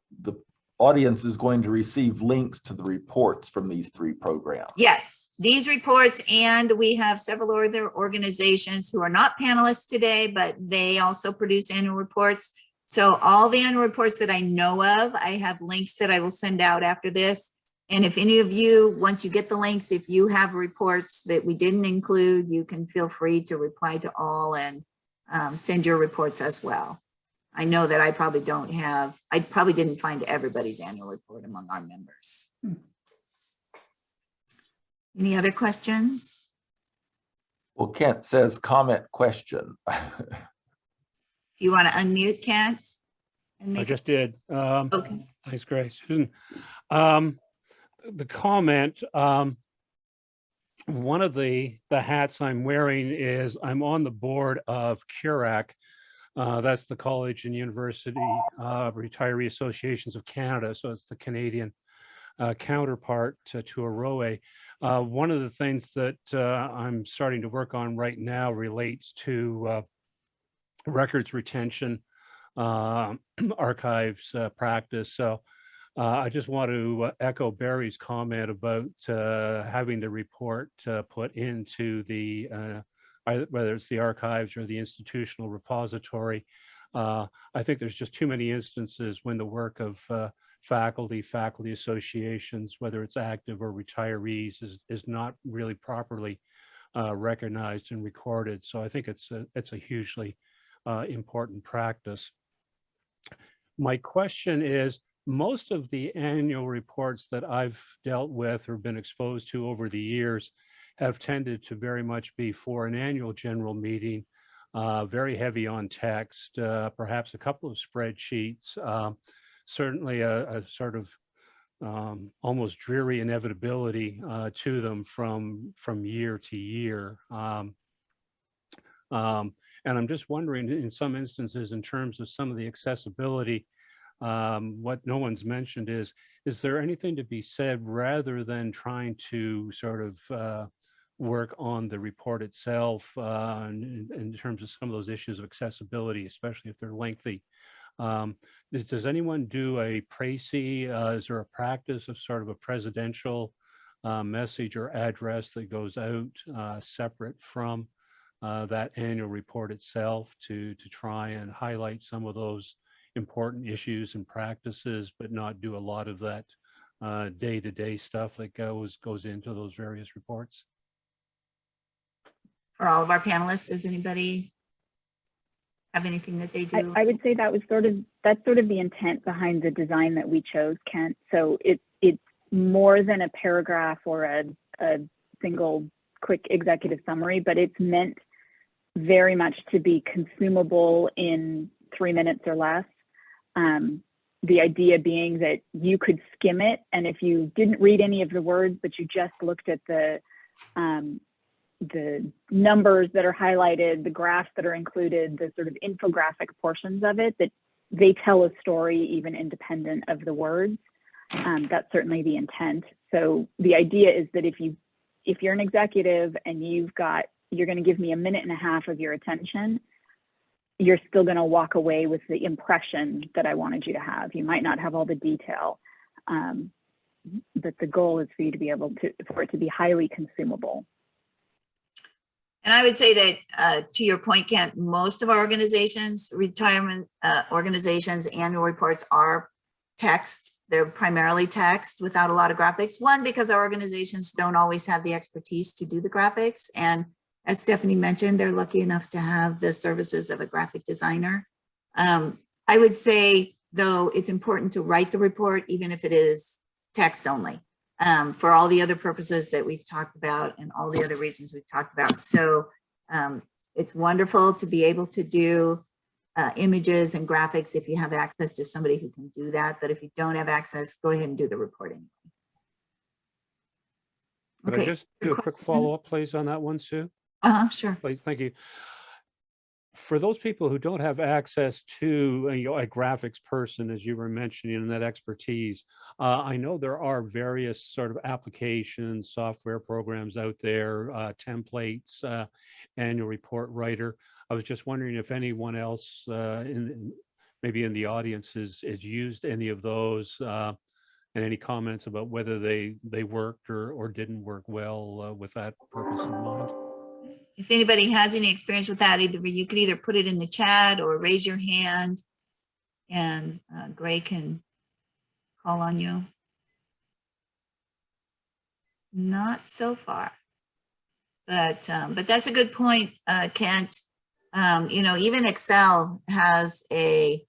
audience is going to receive links to the reports from these 3 programs. Yes, these reports, and we have several other organizations who are not panelists today, but they also produce annual reports. So all the annual reports that I know of, I have links that I will send out after this. And if any of you, once you get the links, if you have reports that we didn't include, you can feel free to reply to all and send your reports as well. I know that I probably didn't find everybody's annual report among our members. Any other questions? Well, Kent says comment question. Do you want to unmute, Kent? I just did. Okay. Thanks, Grace. Susan. The comment, one of the hats I'm wearing is I'm on the board of CURAC. That's the College and University Retiree Associations of Canada. So it's the Canadian counterpart to AROE. One of the things that I'm starting to work on right now relates to records retention, archives practice. So I just want to echo Barry's comment about having the report put into the whether it's the archives or the institutional repository. I think there's just too many instances when the work of faculty associations, whether it's active or retirees, is not really properly recognized and recorded. So I think it's a hugely important practice. My question is, most of the annual reports that I've dealt with or been exposed to over the years have tended to very much be for an annual general meeting, very heavy on text, perhaps a couple of spreadsheets, certainly a sort of almost dreary inevitability to them from year to year. And I'm just wondering, in some instances, in terms of some of the accessibility, what no one's mentioned is there anything to be said rather than trying to sort of work on the report itself in terms of some of those issues of accessibility, especially if they're lengthy? Does anyone do a précis? Is there a practice of sort of a presidential message or address that goes out separate from that annual report itself to try and highlight some of those important issues and practices, but not do a lot of that day-to-day stuff that goes into those various reports? For all of our panelists, does anybody have anything that they do? I would say that's sort of the intent behind the design that we chose, Kent. So it's more than a paragraph or a single quick executive summary, but it's meant very much to be consumable in 3 minutes or less. The idea being that you could skim it, and if you didn't read any of the words, but you just looked at the numbers that are highlighted, the graphs that are included, the sort of infographic portions of it, that they tell a story even independent of the words. That's certainly the intent. So the idea is that if you're an executive and you're going to give me 1.5 minutes of your attention, you're still going to walk away with the impression that I wanted you to have. You might not have all the detail, but the goal is for you to be able for it to be highly consumable. And I would say that to your point, Kent, most of our organizations, retirement organizations, annual reports are text. They're primarily text without a lot of graphics. One, because our organizations don't always have the expertise to do the graphics. And as Stephanie mentioned, they're lucky enough to have the services of a graphic designer. I would say, though, it's important to write the report, even if it is text only, for all the other purposes that we've talked about and all the other reasons we've talked about. So it's wonderful to be able to do images and graphics if you have access to somebody who can do that. But if you don't have access, go ahead and do the reporting. Could I just do a quick follow-up, please, on that one, Sue? Sure. Please, thank you. For those people who don't have access to a graphics person, as you were mentioning, and that expertise, I know there are various sort of applications, software programs out there, templates, annual report writer. I was just wondering if anyone else maybe in the audience has used any of those, and any comments about whether they worked or didn't work well with that purpose in mind. If anybody has any experience with that, you could either put it in the chat or raise your hand, and Gray can call on you. Not so far, but that's a good point, Kent. Even Excel has a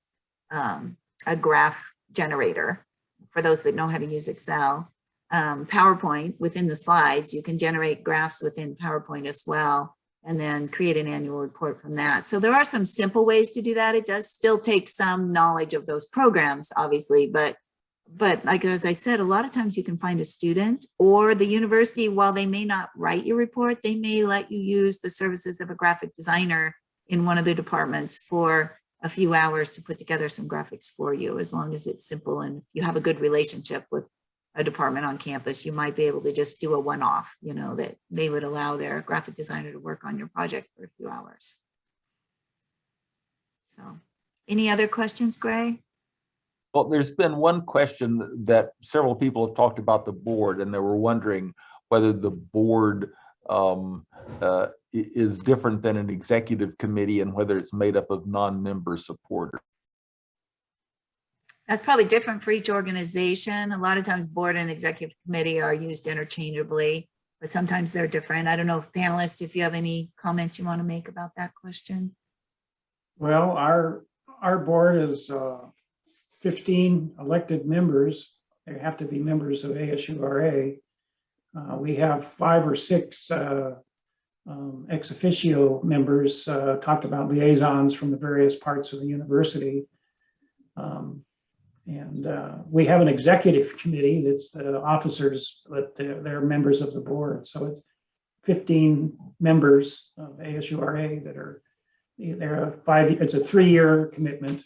graph generator for those that know how to use Excel. PowerPoint, within the slides, you can generate graphs within PowerPoint as well, and then create an annual report from that. So there are some simple ways to do that. It does still take some knowledge of those programs, obviously, but like, as I said, a lot of times you can find a student or the university, while they may not write your report, they may let you use the services of a graphic designer in one of the departments for a few hours to put together some graphics for you, as long as it's simple and you have a good relationship with a department on campus. You might be able to just do a one-off, that they would allow their graphic designer to work on your project for a few hours. So, any other questions, Gray? Well, there's been one question that several people have talked about the board, and they were wondering whether the board is different than an executive committee and whether it's made up of non-member supporters. That's probably different for each organization. A lot of times board and executive committee are used interchangeably, but sometimes they're different. I don't know if panelists, if you have any comments you want to make about that question. Well, our board is 15 elected members. They have to be members of ASURA. We have 5 or 6 ex officio members, talked about liaisons from the various parts of the university. And we have an executive committee that's the officers, but they're members of the board. So it's 15 members of ASURA that are, it's a 3-year commitment.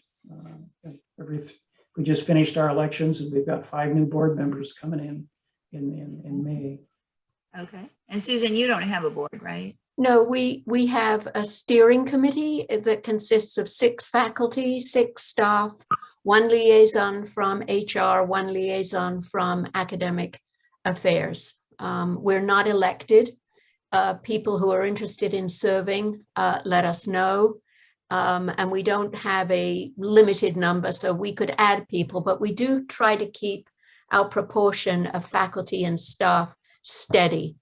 We just finished our elections and we've got 5 new board members coming in May. Okay. And Susan, you don't have a board, right? No, we have a steering committee that consists of 6 faculty, 6 staff, 1 liaison from HR, 1 liaison from academic affairs. We're not elected. People who are interested in serving, let us know. And we don't have a limited number, so we could add people, but we do try to keep our proportion of faculty and staff steady.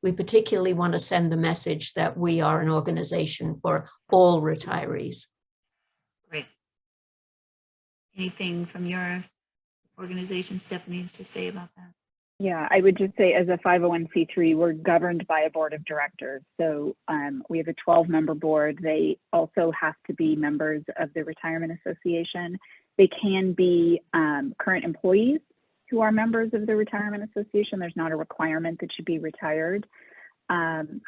We particularly want to send the message that we are an organization for all retirees. Great. Anything from your organization, Stephanie, to say about that? Yeah, I would just say as a 501c3, we're governed by a board of directors. So we have a 12-member board. They also have to be members of the Retirement Association. They can be current employees who are members of the Retirement Association. There's not a requirement that you be retired. And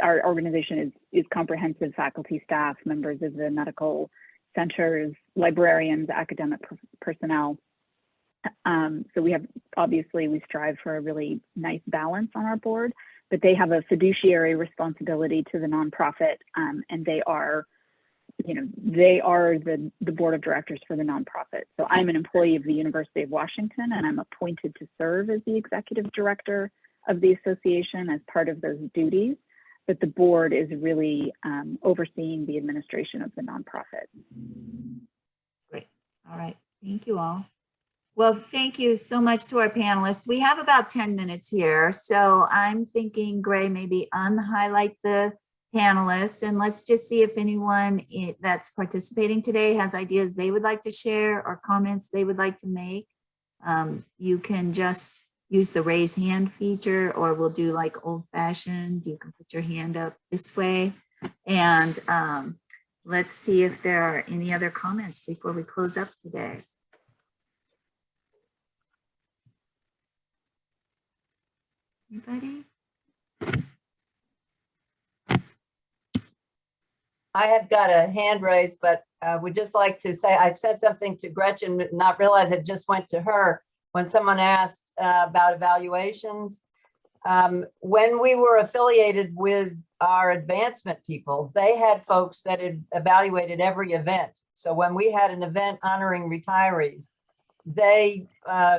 our organization is comprehensive: faculty, staff, members of the medical centers, librarians, academic personnel. So we strive for a really nice balance on our board, but they have a fiduciary responsibility to the nonprofit, and they are the board of directors for the nonprofit. So I'm an employee of the University of Washington, and I'm appointed to serve as the executive director of the association as part of those duties. But the board is really overseeing the administration of the nonprofit. Great. All right. Thank you all. Well, thank you so much to our panelists. We have about 10 minutes here. So I'm thinking, Gray, maybe unhighlight the panelists, and let's just see if anyone that's participating today has ideas they would like to share or comments they would like to make. You can just use the raise hand feature, or we'll do like old fashioned. You can put your hand up this way. And let's see if there are any other comments before we close up today. Anybody? I have got a hand raised, but would just like to say I've said something to Gretchen, not realize it just went to her when someone asked about evaluations. When we were affiliated with our advancement people, they had folks that had evaluated every event. So when we had an event honoring retirees, they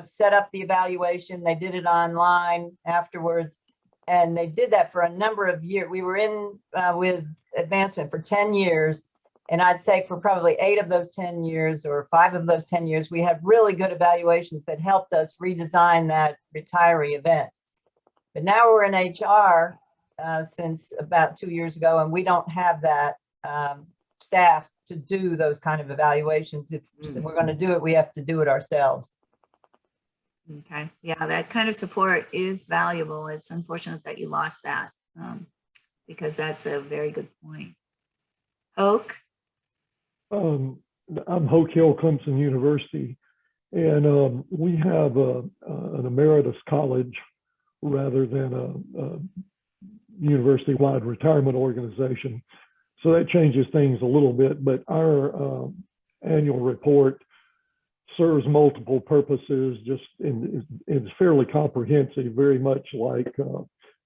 set up the evaluation, they did it online afterwards, and they did that for a number of years. We were in with advancement for 10 years. And I'd say for probably 8 of those 10 years or 5 of those 10 years, we had really good evaluations that helped us redesign that retiree event. But now we're in HR since about 2 years ago, and we don't have that staff to do those kind of evaluations. If we're going to do it, we have to do it ourselves. Okay, yeah, that kind of support is valuable. It's unfortunate that you lost that because that's a very good point. Oak? I'm Hoke Hill, Clemson University, and we have an emeritus college rather than a university-wide retirement organization. So that changes things a little bit, but our annual report serves multiple purposes, just it's fairly comprehensive, very much like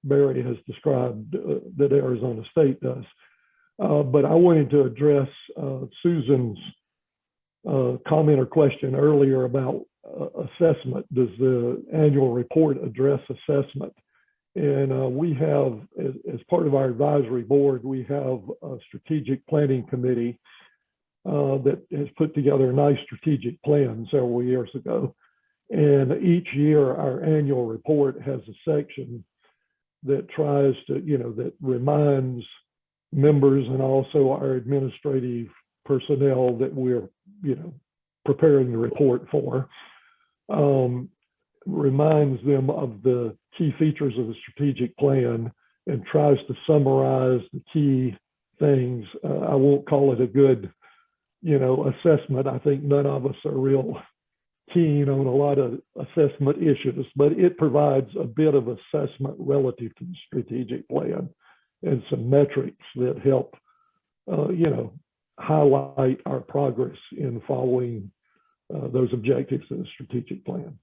Barry has described that Arizona State does. But I wanted to address Susan's comment or question earlier about assessment. Does the annual report address assessment? And we have, as part of our advisory board, we have a strategic planning committee that has put together a nice strategic plan several years ago. And each year our annual report has a section that tries to, that reminds members and also our administrative personnel that we're, preparing the report for, reminds them of the key features of the strategic plan and tries to summarize the key things. I won't call it a good, assessment. I think none of us are real keen on a lot of assessment issues, but it provides a bit of assessment relative to the strategic plan and some metrics that help, highlight our progress in following those objectives in the strategic plan.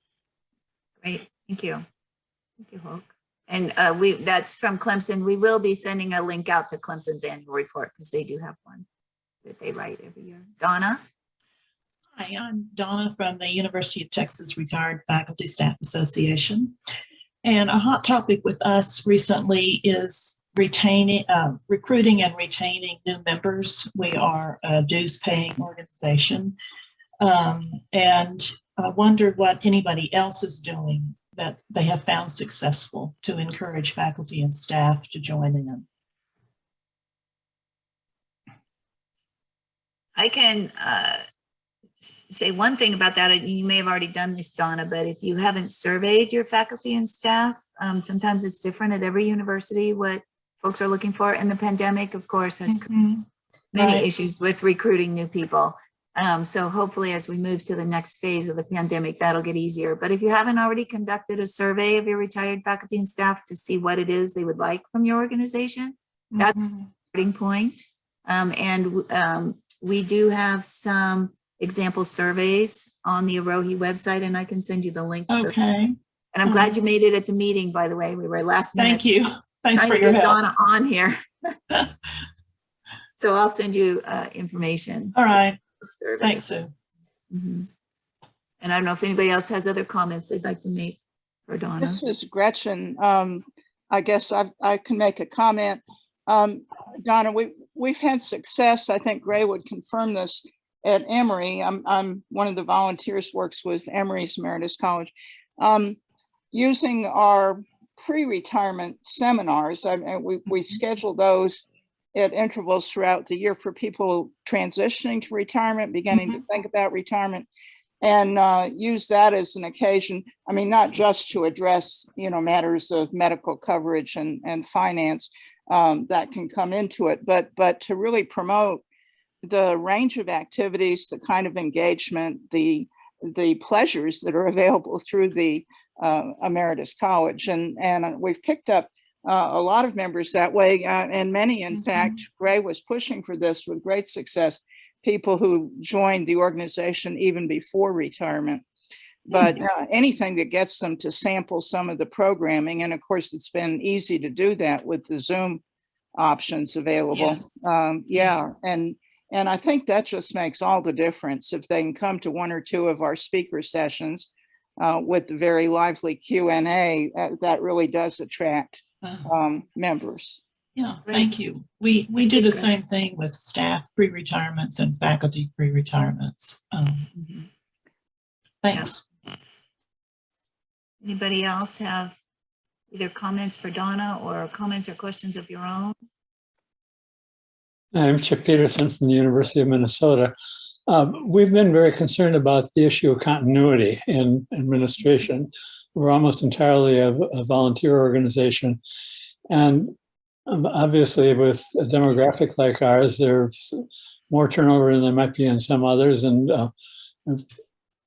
Great, thank you. Thank you, Hoke. And that's from Clemson. We will be sending a link out to Clemson's annual report because they do have one that they write every year. Donna? Hi, I'm Donna from the University of Texas Retired Faculty Staff Association. And a hot topic with us recently is recruiting and retaining new members. We are a dues-paying organization. And I wondered what anybody else is doing that they have found successful to encourage faculty and staff to join in. I can say one thing about that. You may have already done this, Donna, but if you haven't surveyed your faculty and staff, sometimes it's different at every university what folks are looking for. And the pandemic, of course, has many issues with recruiting new people. So hopefully as we move to the next phase of the pandemic, that'll get easier. But if you haven't already conducted a survey of your retired faculty and staff to see what it is they would like from your organization, that's a starting point. We do have some example surveys on the Arohi website, and I can send you the links. Okay. And I'm glad you made it at the meeting, by the way. We were last minute. Thank you. Thanks Trying for to your get help. Donna on here. So I'll send you information. All right. Survey. Thanks, Sue. And I don't know if anybody else has other comments they'd like to make for Donna. This is Gretchen. I guess I can make a comment. Donna, we've had success. I think Gray would confirm this at Emory. I'm one of the volunteers works with Emory's Emeritus College. Using our pre-retirement seminars, we schedule those at intervals throughout the year for people transitioning to retirement, beginning to think about retirement, and use that as an occasion. I mean, not just to address, matters of medical coverage and finance that can come into it, but to really promote the range of activities, the kind of engagement, the pleasures that are available through the Emeritus College. And we've picked up a lot of members that way, and many, in fact, Gray was pushing for this with great success, people who joined the organization even before retirement. But anything that gets them to sample some of the programming, and of course, it's been easy to do that with the Zoom options available. Yes. And I think that just makes all the difference if they can come to one or two of our speaker sessions with the very lively Q&A. That really does attract members. Yeah, thank you. We do the same thing with staff pre-retirements and faculty pre-retirements. Thanks. Anybody else have either comments for Donna or comments or questions of your own? I'm Chip Peterson from the University of Minnesota. We've been very concerned about the issue of continuity in administration. We're almost entirely a volunteer organization. And obviously with a demographic like ours, there's more turnover than there might be in some others. And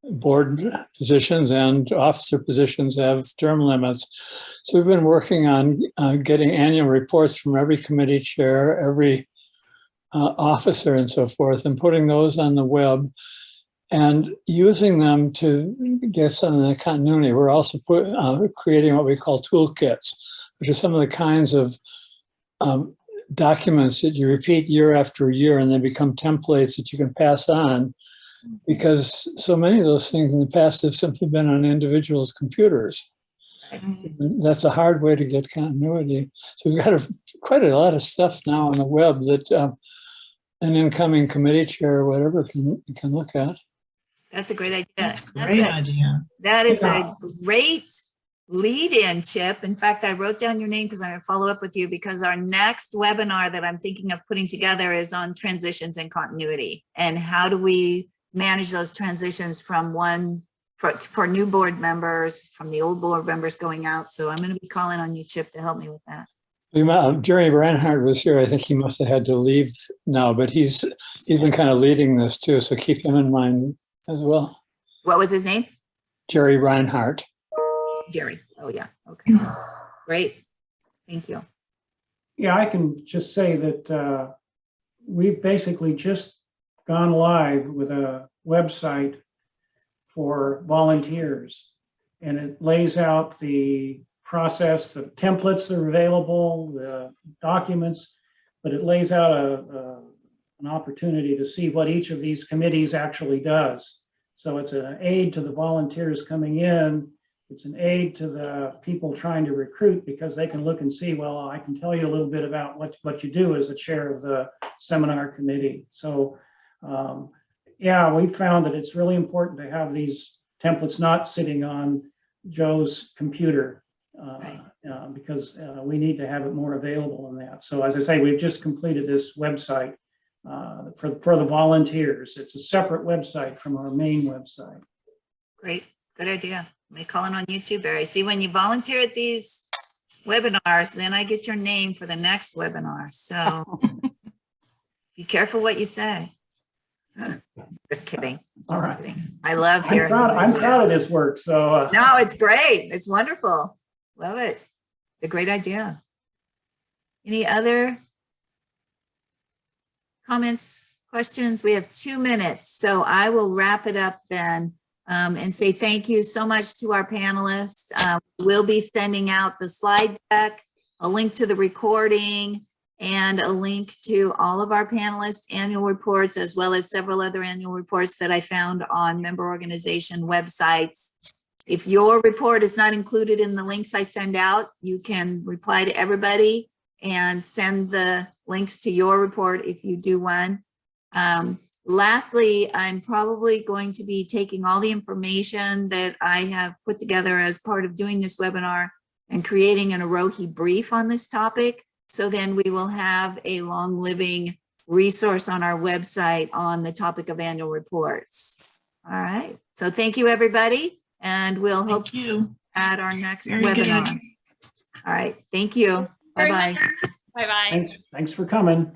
board positions and officer positions have term limits. So we've been working on getting annual reports from every committee chair, every officer and so forth, and putting those on the web and using them to get some of the continuity. We're also creating what we call toolkits, which are some of the kinds of documents that you repeat year after year, and they become templates that you can pass on, because so many of those things in the past have simply been on individuals' computers. That's a hard way to get continuity. So we've got quite a lot of stuff now on the web that an incoming committee chair or whatever can look at. That's a great idea. That's a great idea. That is a great lead-in, Chip. In fact, I wrote down your name because I'm going to follow up with you, because our next webinar that I'm thinking of putting together is on transitions and continuity, and how do we manage those transitions from one for new board members, from the old board members going out. So I'm going to be calling on you, Chip, to help me with that. Jerry Reinhardt was here. I think he must have had to leave now, but he's been kind of leading this too. So keep him in mind as well. What was his name? Jerry Reinhardt. Jerry. Oh yeah. Okay. Great. Thank you. Yeah, I can just say that we've basically just gone live with a website for volunteers, and it lays out the process, the templates that are available, the documents, but it lays out an opportunity to see what each of these committees actually does. So it's an aid to the volunteers coming in. It's an aid to the people trying to recruit, because they can look and see, well, I can tell you a little bit about what you do as the chair of the seminar committee. So yeah, we found that it's really important to have these templates not sitting on Joe's computer, because we need to have it more available in that. So as I say, we've just completed this website for the volunteers. It's a separate website from our main website. Great. Good idea. May calling on you too, Barry. See, when you volunteer at these webinars, then I get your name for the next webinar. So be careful what you say. Just kidding. All Just right. kidding. I love I'm hearing. proud, I'm ideas. proud of this work, so. No, it's great. It's wonderful. Love it. It's a great idea. Any other comments, questions? We have 2 minutes, so I will wrap it up then and say thank you so much to our panelists. We'll be sending out the slide deck, a link to the recording, and a link to all of our panelists' annual reports, as well as several other annual reports that I found on member organization websites. If your report is not included in the links I send out, you can reply to everybody and send the links to your report if you do one. Lastly, I'm probably going to be taking all the information that I have put together as part of doing this webinar and creating an Arohi brief on this topic. So then we will have a long living resource on our website on the topic of annual reports. All right. So thank you, everybody. And we'll hope Thank you. at our next Very webinar. good. All right. Thank you. Bye-bye. Bye-bye. Thanks for coming.